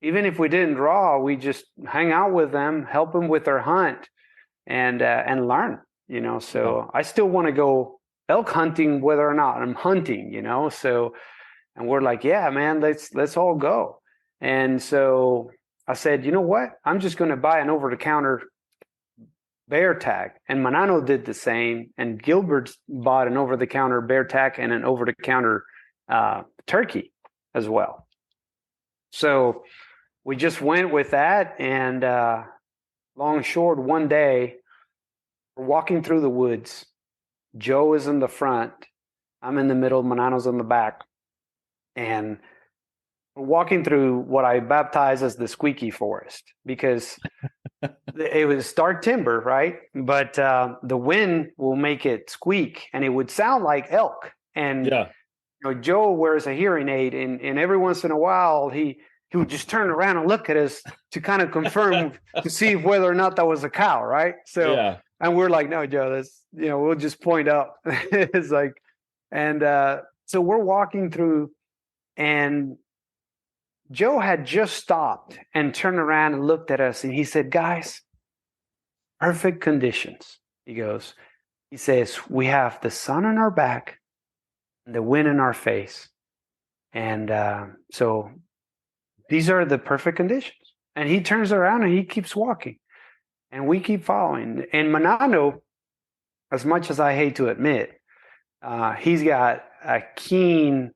Even if we didn't draw, we just hang out with them, help them with their hunt, and learn, you know. So I still want to go elk hunting whether or not I'm hunting, you know. So, and we're like, yeah, man, let's all go. And so I said, you know what? I'm just going to buy an over-the-counter bear tag. And Manano did the same. And Gilbert bought an over-the-counter bear tag and an over-the-counter turkey as well. So we just went with that. And long and short, one day, we're walking through the woods. Joe is in the front. I'm in the middle. Manano's in the back. And we're walking through what I baptize as the squeaky forest, because it was dark timber, right? But the wind will make it squeak, and it would sound like elk. And you know, Joe wears a hearing aid, and every once in a while he would just turn around and look at us to kind of confirm to see whether or not that was a cow, right? So and we're like, no, Joe, that's, you know, we'll just point up. It's like, and so we're walking through, and Joe had just stopped and turned around and looked at us, and he said, guys, perfect conditions. He says, we have the sun on our back and the wind in our face. And so these are the perfect conditions. And he turns around and he keeps walking, and we keep following. And Manano, as much as I hate to admit, he's got a keen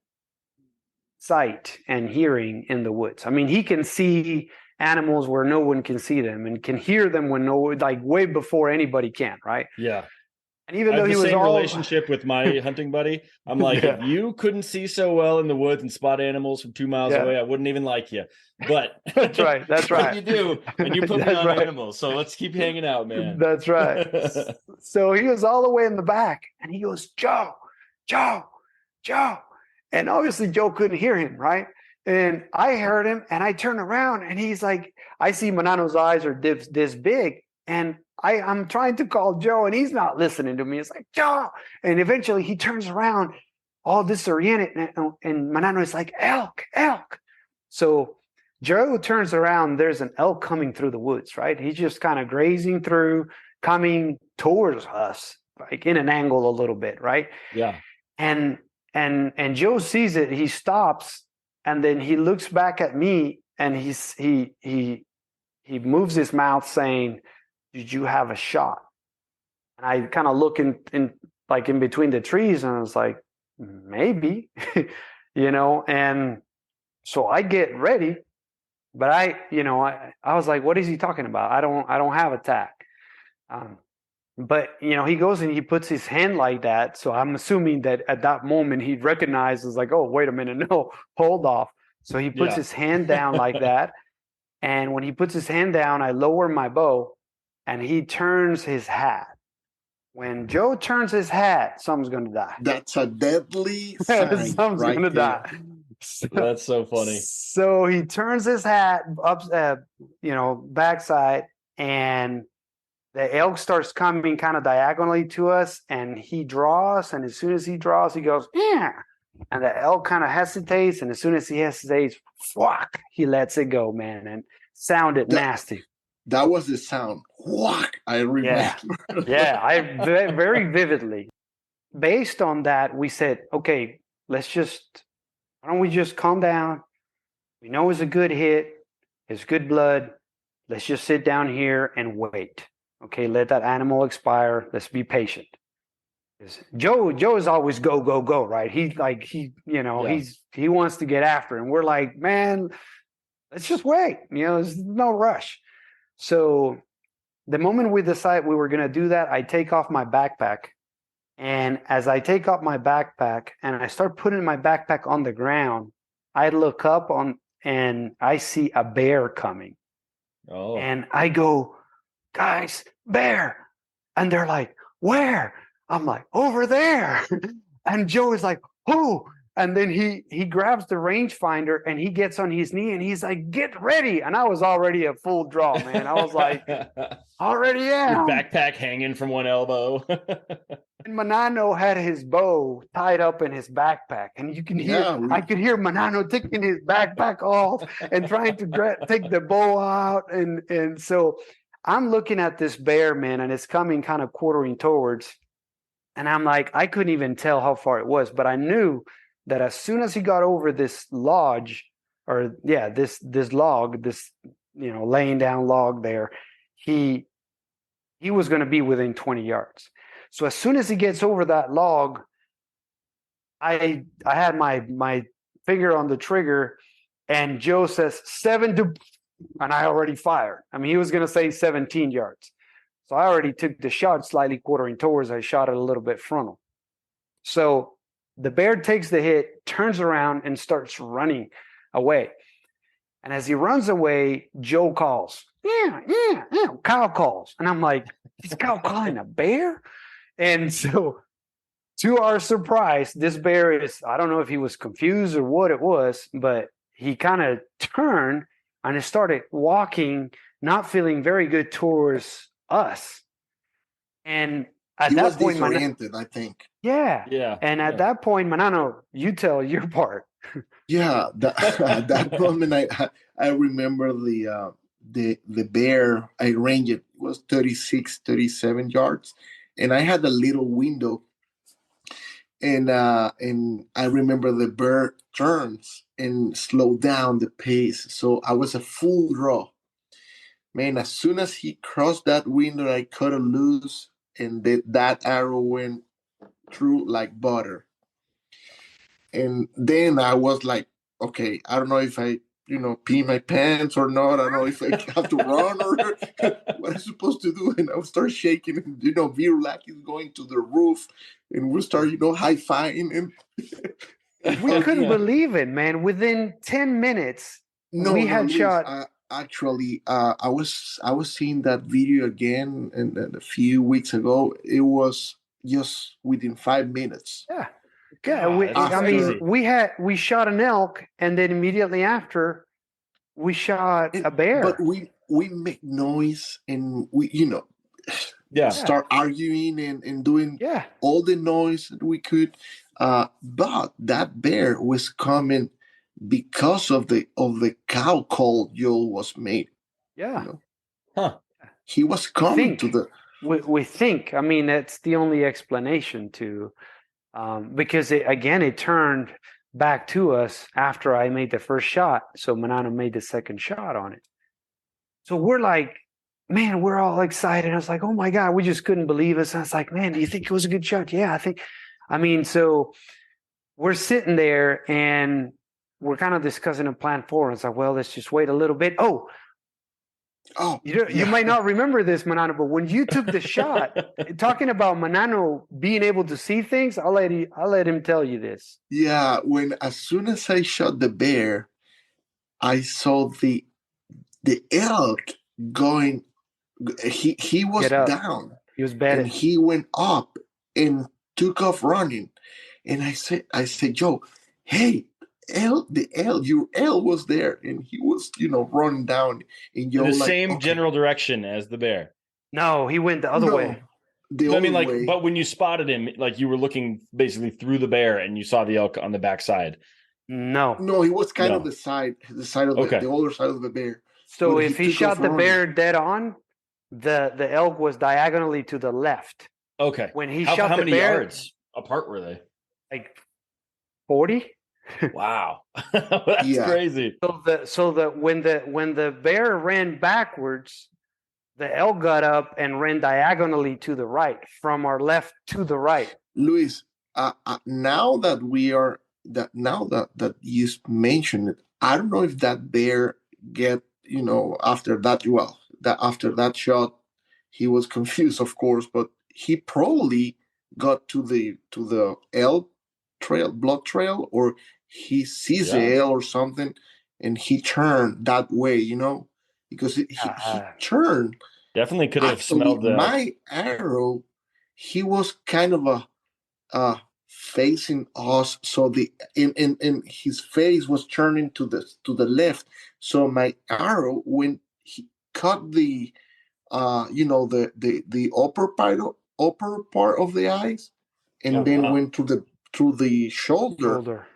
sight and hearing in the woods. I mean, he can see animals where no one can see them and can hear them when like way before anybody can, right? Yeah. And even I though have he the was same all relationship with my hunting buddy. I'm like, yeah, if you couldn't see so well in the woods and spot animals from 2 miles yeah, away, I wouldn't even like you. But that's right, that's but right. you do, and you put me That's on right. animals. So let's keep hanging out, man. That's right. So he was all the way in the back and he goes, Joe, Joe, Joe. And obviously Joe couldn't hear him, right? And I heard him and I turn around and he's like, I see Manano's eyes are this big. And I'm trying to call Joe and he's not listening to me. It's like, Joe. And eventually he turns around all disoriented and Manano is like, elk, elk. So Joe turns around, there's an elk coming through the woods, right? He's just kind of grazing through, coming towards us, like in an angle a little bit, right? Yeah. And Joe sees it, he stops, and then he looks back at me and he moves his mouth saying, did you have a shot? And I kind of look in like in between the trees and I was like, maybe, and so I get ready. But I was like, what is he talking about? I don't have a tack. But he goes and he puts his hand like that. So I'm assuming that at that moment he recognizes like, oh, wait a minute, no, hold off. So he puts his hand down like that. And when he puts his hand down, I lower my bow and he turns his hat. When Joe turns his hat, something's going to die. That's a deadly sign. Something's right going to there. die. That's so funny. So he turns his hat up, backside, and the elk starts coming kind of diagonally to us, and he draws. And as soon as he draws, he goes, yeah. And the elk kind of hesitates, and as soon as he hesitates, fuck, he lets it go, man, and sounded nasty. That was the sound. Whack! I remember. Yeah, I very vividly. Based on that, we said, okay, why don't we just calm down? We know it's a good hit. It's good blood. Let's just sit down here and wait. Okay, let that animal expire. Let's be patient. Joe is always go, go, go, right? He wants to get after it. And we're like, man, let's just wait. There's no rush. So the moment we decide we were going to do that, I take off my backpack. And as I take off my backpack and I start putting my backpack on the ground, I look up and I see a bear coming. Oh. And I go, guys, bear. And they're like, where? I'm like, over there. And Joe is like, who? And then he grabs the rangefinder and he gets on his knee and he's like, get ready. And I was already a full draw, man. I was like, already am. Your backpack hanging from one elbow. And Manano had his bow tied up in his backpack. And you can hear, I could hear Manano taking his backpack off and trying to take the bow out. And so I'm looking at this bear, man, and it's coming kind of quartering towards. And I'm like, I couldn't even tell how far it was, but I knew that as soon as he got over this lodge, this log, laying down log there, he was going to be within 20 yards. So as soon as he gets over that log, I had my finger on the trigger, and Joe says 7 to, and I already fired. I mean, he was going to say 17 yards. So I already took the shot slightly quartering towards. I shot it a little bit frontal. So the bear takes the hit, turns around, and starts running away. And as he runs away, Joe calls. Yeah. Kyle calls. And I'm like, is Kyle calling a bear? And so to our surprise, this bear I don't know if he was confused or what it was, but he kind of turned and it started walking, not feeling very good towards us. And at that point, disoriented, I think. Yeah. And at that point, Manano, you tell your part. Yeah, at that moment, I remember the bear. I ranged it was 36, 37 yards, and I had a little window. And I remember the bird turns and slow down the pace. So I was a full draw. Man, as soon as he crossed that window, I cut it loose, and that arrow went through like butter. And then I was like, okay, I don't know if I pee my pants or not. I don't know if I have to run or what I'm supposed to do. And I would start shaking, and Virulak is going to the roof, and we'll start, high-fiving. And We couldn't believe it, man. Within 10 minutes, we had Luis, shot. Actually, I was seeing that video again, and a few weeks ago. It was just within 5 minutes. Yeah. God, that's I mean, crazy. we shot an elk, and then immediately after, we shot a bear. But we make noise, and we start arguing and doing all the noise that we could. But that bear was coming because of the cow call Joel was made. Yeah. Huh. He was coming to the. We think. I mean, that's the only explanation to, because it turned back to us after I made the first shot. So Manano made the second shot on it. So we're like, man, we're all excited. I was like, oh my God, we just couldn't believe it. So I was like, man, do you think it was a good shot? Yeah, so we're sitting there and we're kind of discussing a plan forward. It's like, well, let's just wait a little bit. You might not remember this, Manano, but when you took the shot, talking about Manano being able to see things, I'll let him tell you this. Yeah, as soon as I shot the bear, I saw the elk going. He was down. He was bedded. And he went up and took off running. And I said, Joe, hey, your L was there, and he was, running down in the same general direction as the bear. No, he went the other way. Way. But when you spotted him, like you were looking basically through the bear, and you saw the elk on the backside. No, he was kind of the side of the other side of the bear. So if he shot the bear dead on, the elk was diagonally to the left. Okay. When he shot the bear, how many yards apart were they? Like 40. Wow, that's crazy. So when the bear ran backwards, the elk got up and ran diagonally to the right, from our left to the right. Luis, now that that you mentioned it, I don't know if that bear get after that shot, he was confused, of course, but he probably got to the elk trail, blood trail, or he sees the L or something, and he turned that way, because he turned. Definitely could have smelled my arrow. He was kind of facing us, so in his face was turning to the left. So my arrow, when he cut the the upper part of the eyes, and then went through the shoulder,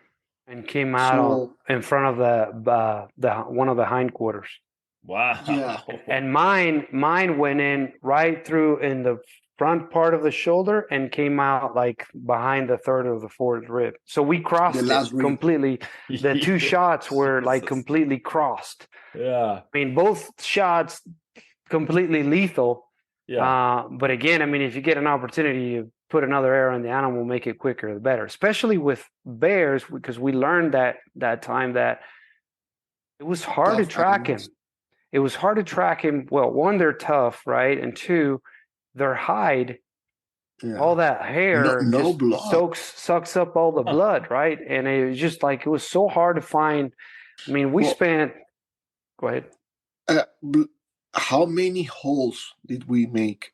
and came out in front of the one of the hindquarters. Wow. Yeah. And mine went in right through in the front part of the shoulder and came out like behind the third or the fourth rib. So we crossed it completely. The two shots were like completely crossed. Yeah. I mean, both shots completely lethal. Yeah. But again, I mean, if you get an opportunity, you put another arrow in the animal, make it quicker, the better. Especially with bears, because we learned that time that it was hard to track him. It was hard to track him. Well, one, they're tough, right? And two, their hide, all that hair sucks up all the blood, right? And it was just like, it was so hard to find. I mean, spent, go ahead. How many holes did we make?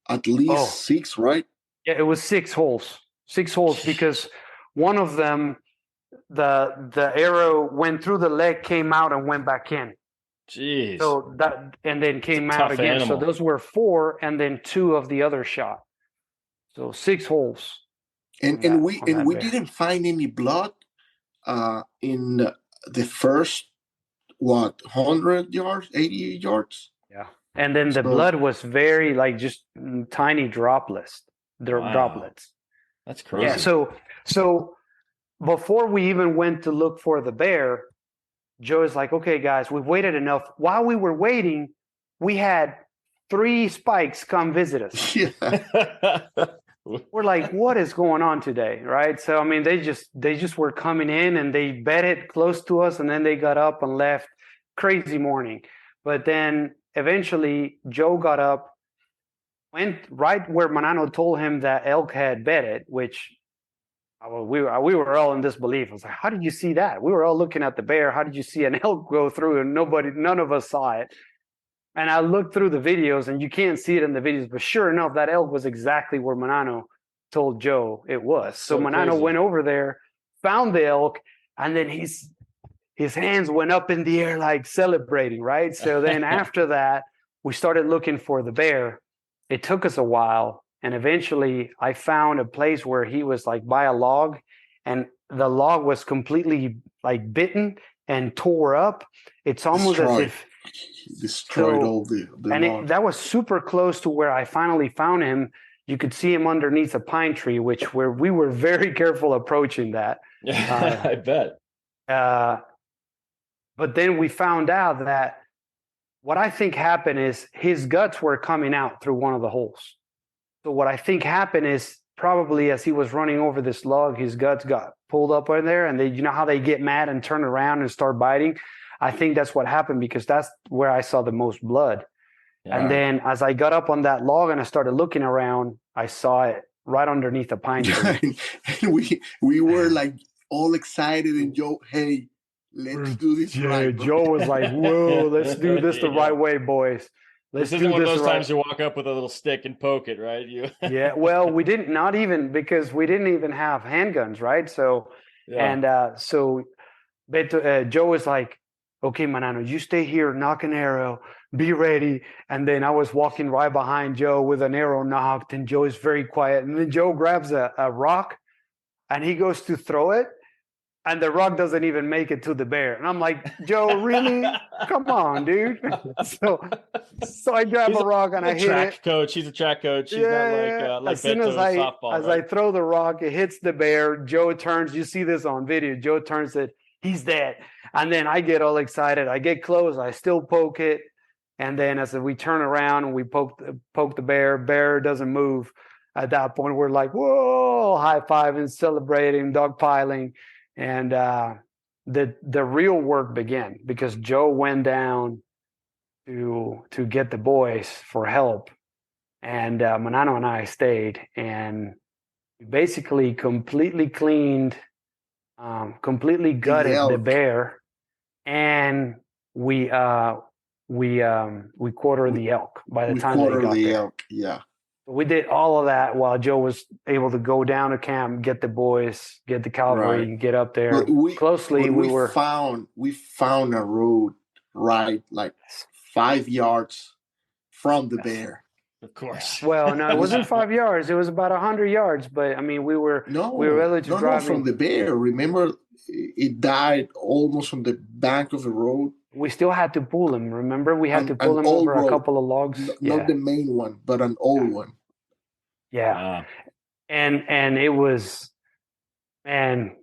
At least 6, right? Yeah, it was 6 holes. 6 holes, because one of them, the arrow went through the leg, came out, and went back in. Jeez. So that, and then came out again. Animal. So those were 4, and then 2 of the other shot. So 6 holes. And we didn't find any blood in the first 100 yards, 80 yards. Yeah. And then the blood was very just tiny droplets. Droplets. That's crazy. Yeah. So before we even went to look for the bear, Joe is like, okay, guys, we've waited enough. While we were waiting, we had 3 spikes come visit us. Yeah. we're like, what is going on today, right? So I mean, they just were coming in and they bedded close to us, and then they got up and left. Crazy morning, but then eventually Joe got up, went right where Manano told him that elk had bedded, which we were all in disbelief. I was like, how did you see that? We were all looking at the bear. How did you see an elk go through? And none of us saw it. And I looked through the videos, and you can't see it in the videos, but sure enough, that elk was exactly where Manano told Joe it was. So Manano crazy. went over there, found the elk, and then his hands went up in the air like celebrating, right? So then after that, we started looking for the bear. It took us a while, and eventually I found a place where he was like by a log, and the log was completely like bitten and tore up. It's almost Destroyed. as if destroyed all the and log. that was super close to where I finally found him. You could see him underneath a pine tree, where we were very careful approaching that. I bet. But then we found out that what I think happened is his guts were coming out through one of the holes. So what I think happened is probably as he was running over this log, his guts got pulled up in there, and you know how they get mad and turn around and start biting? I think that's what happened, because that's where I saw the most blood. Yeah. And then as I got up on that log and I started looking around, I saw it right underneath a pine tree. And we were like all excited, and Joe, hey, let's do this right. Bro. Joe was like, whoa, let's do this the right way, boys. This isn't one of those times you walk up with a little stick and poke it, right? Yeah, well, we didn't, not even, because we didn't even have handguns, right? So, yeah. And Joe was like, okay, Manano, you stay here, knock an arrow, be ready. And then I was walking right behind Joe with an arrow knocked, and Joe is very quiet. And then Joe grabs a rock and he goes to throw it, and the rock doesn't even make it to the bear. And I'm like, Joe, really? Come on, dude. So I grab a rock and I hit it. Coach. He's a track coach. He's not like as soon as softball. As I throw the rock, it hits the bear. Joe turns. You see this on video. Joe turns it. He's dead. And then I get all excited. I get close. I still poke it. And then as we turn around and we poke the bear doesn't move. At that point, we're like, whoa, high-fiving, celebrating, dogpiling. And the real work began, because Joe went down to get the boys for help. And Manano and I stayed. And we basically completely gutted the bear, and we quartered the elk by the time they got there. Elk, yeah. We did all of that while Joe was able to go down to camp, get the boys, get the cavalry, and get up there. We found a road right like 5 yards from the bear. Of course. Well, no, it wasn't 5 yards. It was about 100 yards. But I mean, we were able to drive from the bear. Remember, it died almost on the bank of the road. We still had to pull him. Remember, we had to pull him over a couple of logs. Not the main one, but an old one. Yeah, and it was an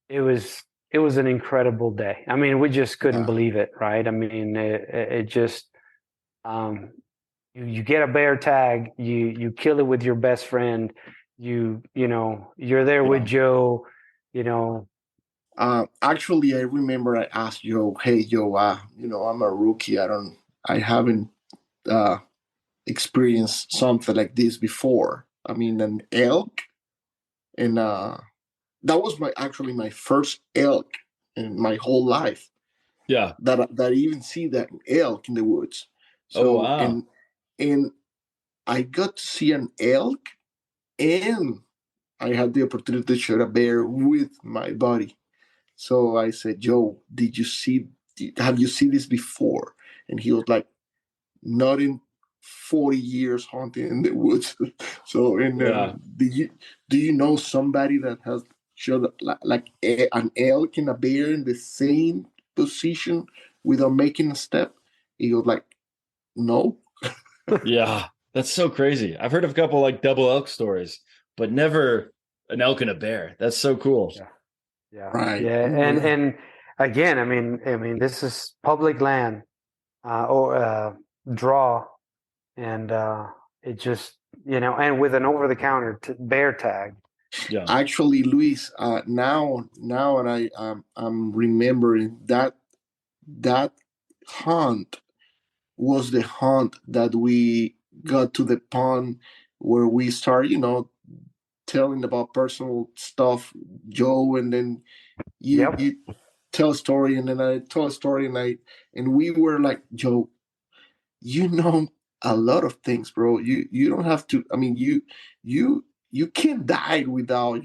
incredible day. I mean, we just couldn't believe it, right? I mean, it just you get a bear tag, you kill it with your best friend, you're there with Joe, Actually, I remember I asked Joe, hey Joe, I'm a rookie. I haven't experienced something like this before. I mean, an elk, and that was my first elk in my whole life. Yeah, that I even see that elk in the woods. So, wow. and I got to see an elk, and I had the opportunity to shoot a bear with my buddy. So I said, Joe, have you seen this before? And he was like, not in 40 years hunting in the woods. So, do you know somebody that has shot like an elk and a bear in the same position without making a step? He was like, no. Yeah, that's so crazy. I've heard of a couple like double elk stories, but never an elk and a bear. That's so cool. Yeah. Right. Yeah. And again, I mean, this is public land, draw, and it just and with an over-the-counter bear tag. Yeah. Actually, Luis, now and I'm remembering that hunt was the hunt that we got to the pond where we start, telling about personal stuff, Joe, and then you Yep. you tell a story, and then I tell a story, and we were like, Joe, you know a lot of things, bro. You don't have to. I mean, you can't die without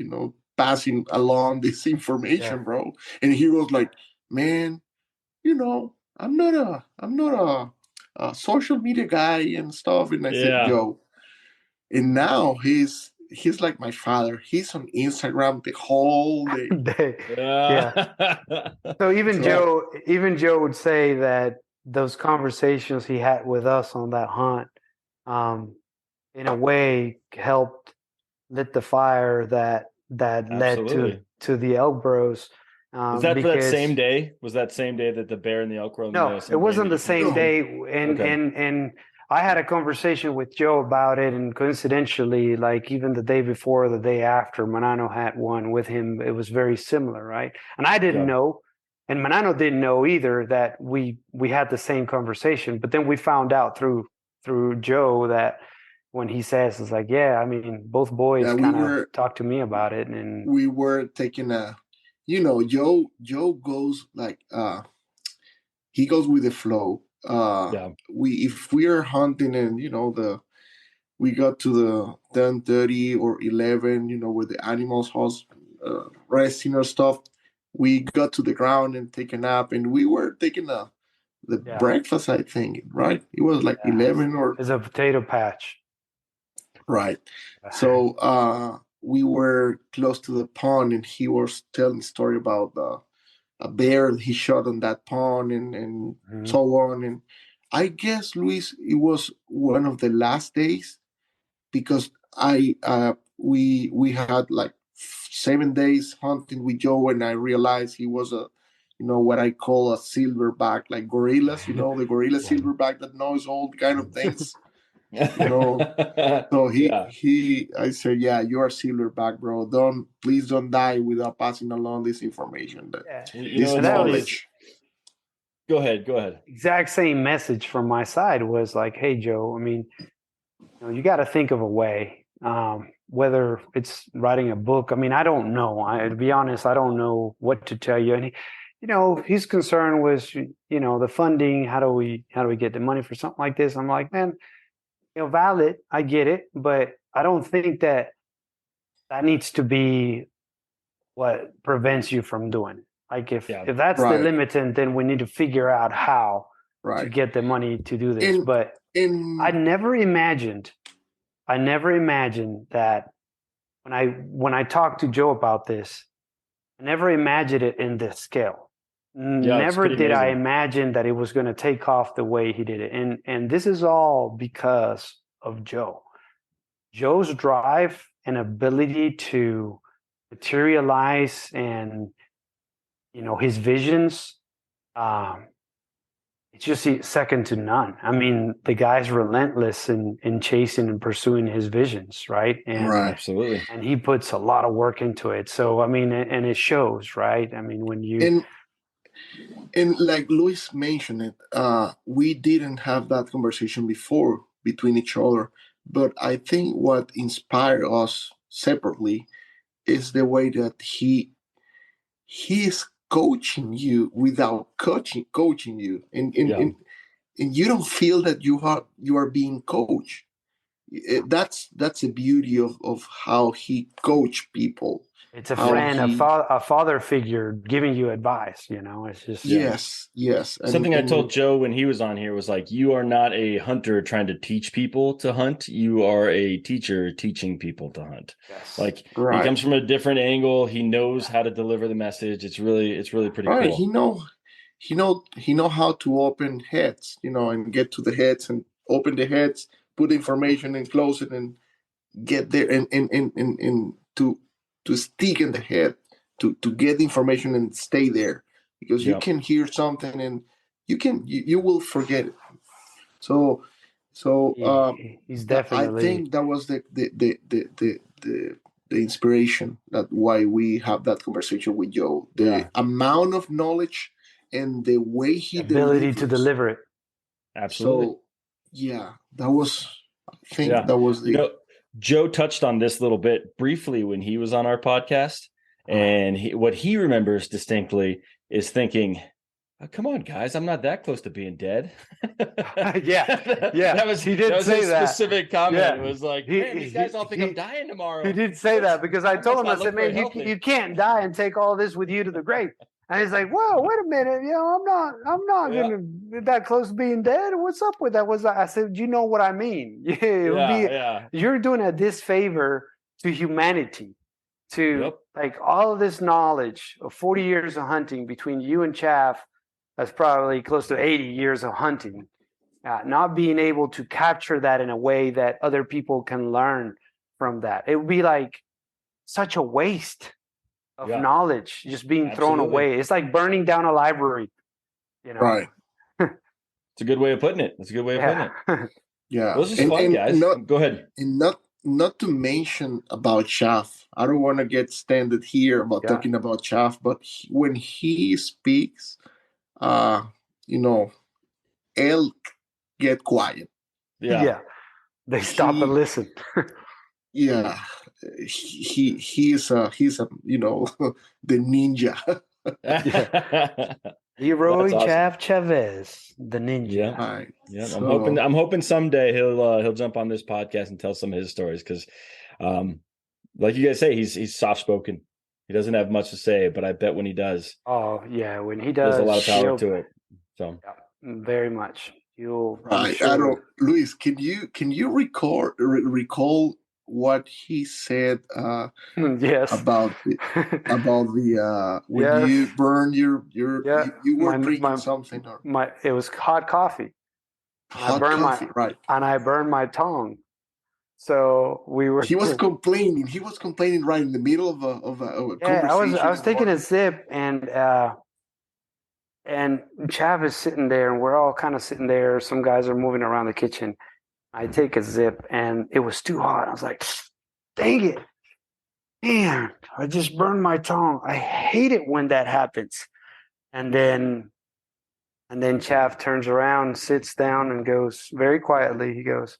passing along this Yeah. information, bro. And he was like, man, I'm not a social media guy and stuff. And I said, Yeah. Joe, and now he's like my father. He's on Instagram the whole day. Yeah. So So even Joe would say that those conversations he had with us on that hunt, in a way, helped lit the fire that led Absolutely. to the elk bros. Was that for that same Because day? Was that same day that the bear and the elk were on no, the it same day wasn't that the you came same to? no, day, and Okay. I had a conversation with Joe about it, and coincidentally, like even the day before, or the day after, Manano had one with him. It was very similar, right? And I didn't Yeah. know, and Manano didn't know either that we had the same conversation. But then we found out through Joe that when he says, it's like, yeah, I mean, both boys yeah, kind of talked to me about it, and we were taking Joe goes like he goes with the flow. Yeah. If we are hunting and we got to the 10:30 or 11, where the animals house resting or stuff, we got to the ground and take a nap, and we were taking the yeah, breakfast, I think, right? It was like yeah, 11 or it's a potato patch. right. So we were close to the pond, and he was telling a story about a bear he shot on that pond, and Mhm. so on. And I guess, Luis, it was one of the last days, because we had like 7 days hunting with Joe, and I realized he was what I call a silverback, like gorillas, the gorilla silverback that knows all kind of things, you know. So Yeah. I said, yeah, you are silverback, bro. Please don't die without passing along this information, Yeah, this and that was knowledge. Go ahead. Go ahead. exact same message from my side. Was like, hey, Joe, I mean, you got to think of a way. Whether it's writing a book, I mean, I don't know. To be honest, I don't know what to tell you. And his concern was, the funding. How do we get the money for something like this? I'm like, man, valid. I get it, but I don't think that needs to be what prevents you from doing it. Like Yeah. if that's the Right, limitant, then we need to figure out how to right. get the money to do this. And But I and never imagined that when I talked to Joe about this, I never imagined it in this scale. Yeah. It's Never pretty did I amazing. imagine that it was going to take off the way he did it. And this is all because of Joe. Joe's drive and ability to materialize and his visions, um, it's just second to none. I mean, the guy's relentless in chasing and pursuing his visions, right? And right. Absolutely. he puts a lot of work into it. So I mean, and it shows, right? I mean, when you And like Luis mentioned it, we didn't have that conversation before between each other. But I think what inspired us separately is the way that he is coaching you without coaching you, Yeah. and you don't feel that you are being coached. That's the beauty of how he coach people, it's a how Yeah. friend, he a father figure giving you advice. It's just Yeah. yes, and Something I told Joe when he was on here was like, you are not a hunter trying to teach people to hunt. You are a teacher teaching people to hunt. yes, Like he right, comes from a different angle. He knows how to deliver the message. It's really pretty right. cool. He know how to open heads, and get to the heads and open the heads, put information and close it and get there, and to stick in the head, to get the information and stay there, because you Yeah. can hear something and you will forget it. So So He's I definitely think that was the inspiration that why we have that conversation with Joe. The amount of knowledge and the way he ability to delivers. deliver it. Absolutely. So yeah, that was. I think Yeah. that was the. Joe touched on this a little bit briefly when he was on our podcast, and what he remembers distinctly is thinking, oh, come on, guys, I'm not that close to being dead. Yeah. That was he did his specific comment. Yeah. It was like, man, these guys all think I'm dying tomorrow. He did say that because I told him, I said, man, healthy. you can't die and take all this with you to the grave. And he's like, whoa, wait a minute, I'm not gonna be that close to being dead. What's up with that? I said, you know what I mean? You're doing a disfavor to humanity, to like all of this knowledge of 40 years of hunting between you and Chaff. That's probably close to 80 years of hunting. Not being able to capture that in a way that other people can learn from that. It would be like such a waste of knowledge just being thrown away. It's like burning down a library, Right. It's a good way of putting it. Yeah. Well, this is fun, guys. Go ahead. And not to mention about Chaff. I don't want to get standard here about talking about Chaff, but when he speaks, elk get quiet. Yeah. They stop and listen. Yeah. He's a the ninja. Leroy Chaff Chavez, the ninja. Yeah. Right. Yeah. So, I'm hoping someday he'll jump on this podcast and tell some of his stories because, like you guys say, he's soft spoken. He doesn't have much to say, but I bet when he does, when he does, there's a lot of power to it. So very much. Right. Sure. I don't, Luis, can you recall what he said yes about the when you burn you were drinking something or it was hot coffee. Right. And I burned my tongue. So he was complaining right in the middle of a conversation. I was taking a sip and Chav is sitting there and we're all kind of sitting there. Some guys are moving around the kitchen. I take a sip and it was too hot. I was like, dang it. Man, I just burned my tongue. I hate it when that happens. And then Chav turns around, sits down and goes very quietly. He goes,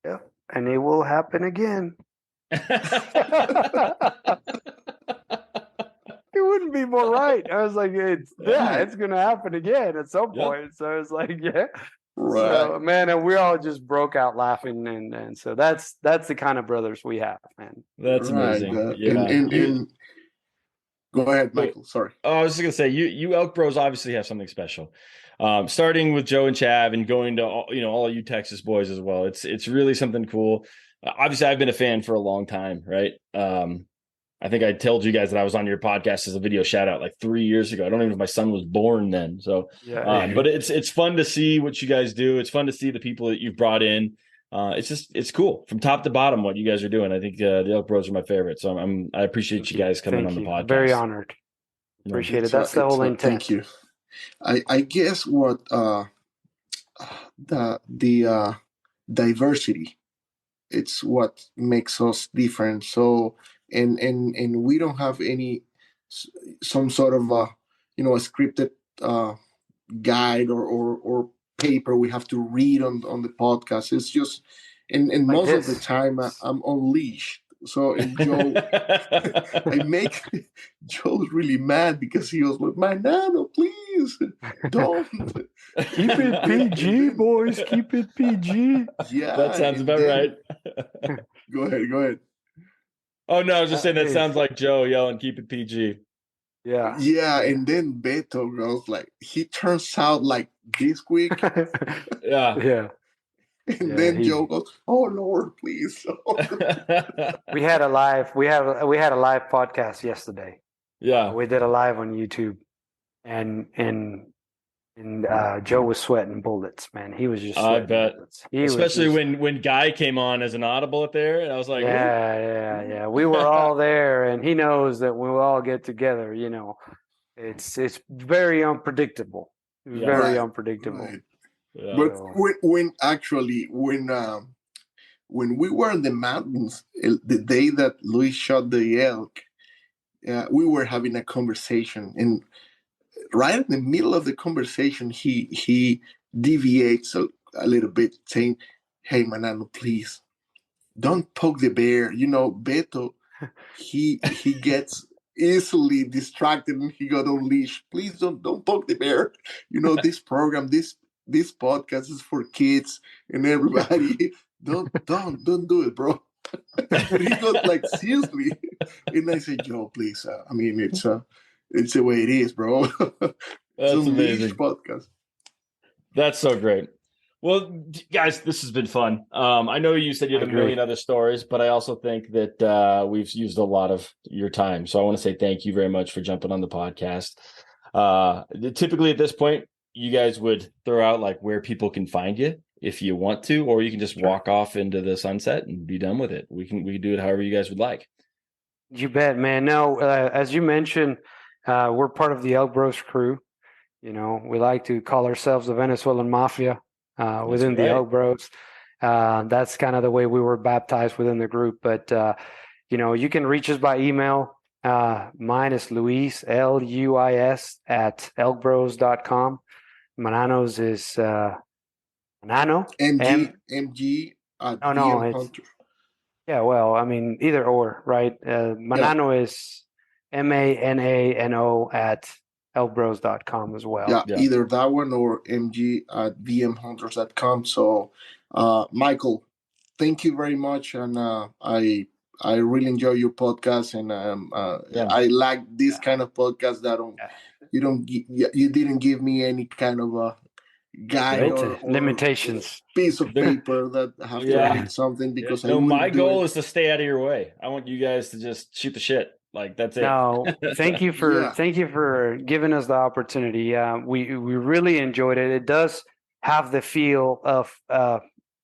yeah, and it will happen again. It wouldn't be more right. I was like, it's going to happen again at some point. So I was like, yeah. Right. So, man, and we all just broke out laughing, and so that's the kind of brothers we have, man. That's amazing. And go ahead, Michael. Sorry. I was just gonna say, you Elk Bros obviously have something special. Starting with Joe and Chav, and going to all you Texas boys as well. It's really something cool. Obviously, I've been a fan for a long time, right? I think I told you guys that I was on your podcast as a video shout out like 3 years ago. I don't even know if my son was born then. So, but it's fun to see what you guys do. It's fun to see the people that you've brought in. It's cool from top to bottom what you guys are doing. I think the Elk Bros are my favorite. So I appreciate you guys coming on the podcast. Very honored. Appreciate it. That's the whole intent. Thank you. I guess what the diversity, it's what makes us different. So. And we don't have some sort of a scripted guide or paper we have to read on the podcast. It's just and like most of the time I'm unleashed. So Joe, I make Joe really mad because he was like, "My nano, please don't keep it PG, boys. Keep it PG." Yeah, that sounds about right. Go ahead. Oh no, I was just saying that sounds like Joe yelling, "Keep it PG." Yeah, and then Beto goes like, he turns out like this quick. Yeah. And then Joe goes, "Oh Lord, please." we had a live podcast yesterday. Yeah, we did a live on YouTube, and Joe was sweating bullets, man. He was just I bet. Especially when Guy came on as an audible at there, and I was like, yeah. We were all there, and he knows that when we all get together, it's very unpredictable. Very unpredictable. Right. Yeah. But when we were in the mountains, the day that Luis shot the elk, we were having a conversation, and right in the middle of the conversation, he deviates a little bit, saying, "Hey, Manano, please don't poke the bear. You know, Beto, he gets easily distracted and he got on leash. Please don't poke the bear. You know, this program, this podcast is for kids and everybody. Don't do it, bro." He got like, seriously, and I said, "Yo, please. I mean, it's the way it is, bro." It's That's a leash amazing. podcast. That's so great. Well, guys, this has been fun. I know you said you had a million other stories, but I also think that we've used a lot of your time. So I want to say thank you very much for jumping on the podcast. Typically at this point, you guys would throw out like where people can find you if you want to, or you can just walk off into the sunset and be done with it. We can do it however you guys would like. You bet, man. No, as you mentioned, we're part of the Elk Bros crew. You know, we like to call ourselves the Venezuelan Mafia within the Elk Bros. That's kind of the way we were baptized within the group. But, you know, you can reach us by email. Mine is Luis, Luis, at elkbros.com. Manano's is Manano. MG at DM Hunter. Yeah, well, I mean, either or, right? Manano is Manano at elkbros.com as well. Yeah, either that one or MG at vmhunters.com. So, Michael, thank you very much. And I really enjoy your podcast. And I like this kind of podcast that you didn't give me any kind of a guide or limitations, piece of paper that I have to read something, because my goal is to stay out of your way. I want you guys to just shoot the shit. Like, that's it. No, thank you for giving us the opportunity. We really enjoyed it. It does have the feel of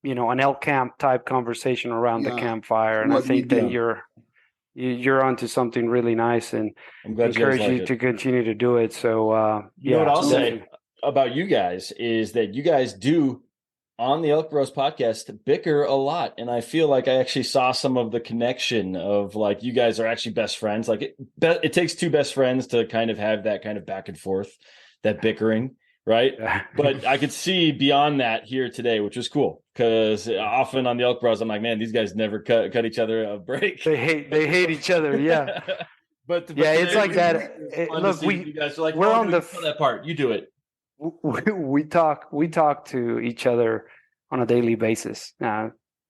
you know, an elk camp type conversation around the campfire, and I think that you're onto something really nice, and I'm glad encourage you to continue to do it. So you know what I'll say about you guys is that you guys do on the Elk Bros podcast bicker a lot, and I feel like I actually saw some of the connection of like you guys are actually best friends. Like it takes two best friends to kind of have that kind of back and forth, that bickering, right? But I could see beyond that here today, which was cool, because often on the Elk Bros I'm like, man, these guys never cut each other a break. They hate each other. Yeah. but it's like that. Look, you guys are like, we're on that part. You do it. We talk to each other on a daily basis,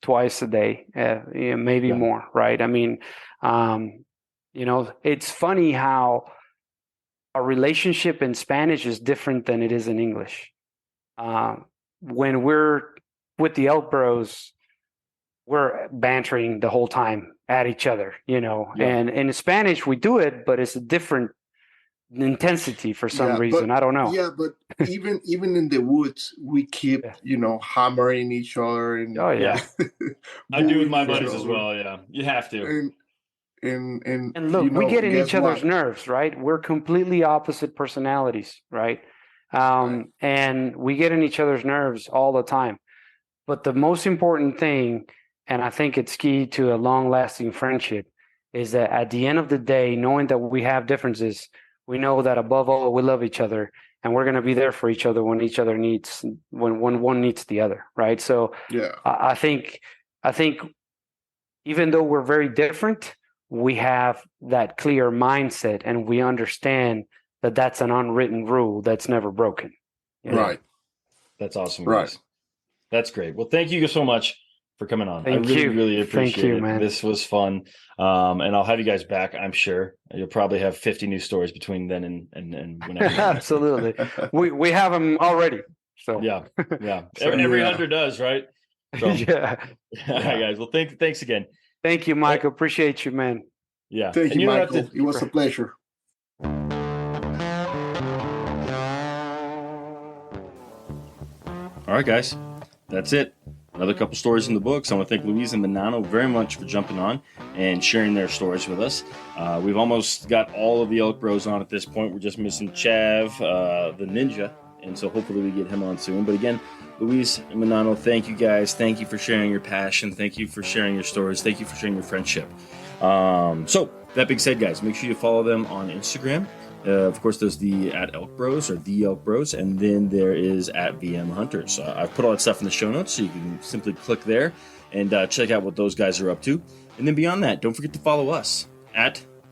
twice a day, maybe more, right? I mean, you know, it's funny how a relationship in Spanish is different than it is in English. When we're with the Elk Bros, we're bantering the whole time at each other, you know, and in Spanish we do it, but it's a different intensity for some reason. I don't know. Yeah, but even in the woods, we keep hammering each other. And I do with my buddies as well. Yeah, you have to. And look, we get in each other's nerves, right? We're completely opposite personalities, right? And we get in each other's nerves all the time. But the most important thing, and I think it's key to a long-lasting friendship, is that at the end of the day, knowing that we have differences, we know that above all, we love each other, and we're going to be there for each other when one needs the other, right? So I think even though we're very different, we have that clear mindset, and we understand that that's an unwritten rule that's never broken. Right. That's awesome, guys. That's great. Well, thank you so much for coming on. I really appreciate it, man. This was fun. And I'll have you guys back, I'm sure. You'll probably have 50 new stories between then and whenever. Absolutely. We have them already. So yeah. Every hunter does, right? So, All right, guys. Well, thanks again. Thank you, Michael. Appreciate you, man. Yeah. Thank you, Michael. It was a pleasure. All right, guys. That's it. Another couple stories in the books. I want to thank Luis and Manano very much for jumping on and sharing their stories with us. We've almost got all of the Elk Bros on at this point. We're just missing Chav, the Ninja, And so hopefully we get him on soon. But again, Luis and Manano, thank you guys. Thank you for sharing your passion. Thank you for sharing your stories. Thank you for sharing your friendship. So that being said, guys, make sure you follow them on Instagram. Of course, there's the @Elk Bros or the Elk Bros, and then there is @VM Hunters. I've put all that stuff in the show notes, so you can simply click there and check out what those guys are up to. And then beyond that, don't forget to follow us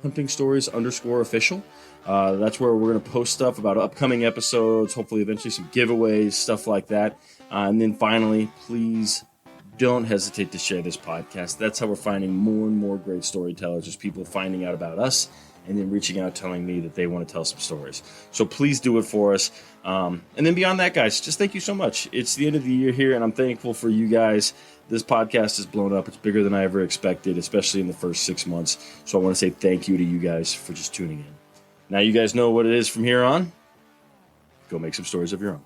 @HuntingStories_official. That's where we're going to post stuff about upcoming episodes, hopefully eventually some giveaways, stuff like that. And then finally, please don't hesitate to share this podcast. That's how we're finding more and more great storytellers. There's people finding out about us and then reaching out telling me that they want to tell some stories. So please do it for us. And then beyond that, guys, just thank you so much. It's the end of the year here, and I'm thankful for you guys. This podcast has blown up. It's bigger than I ever expected, especially in the first 6 months. So I want to say thank you to you guys for just tuning in. Now you guys know what it is from here on. Go make some stories of your own.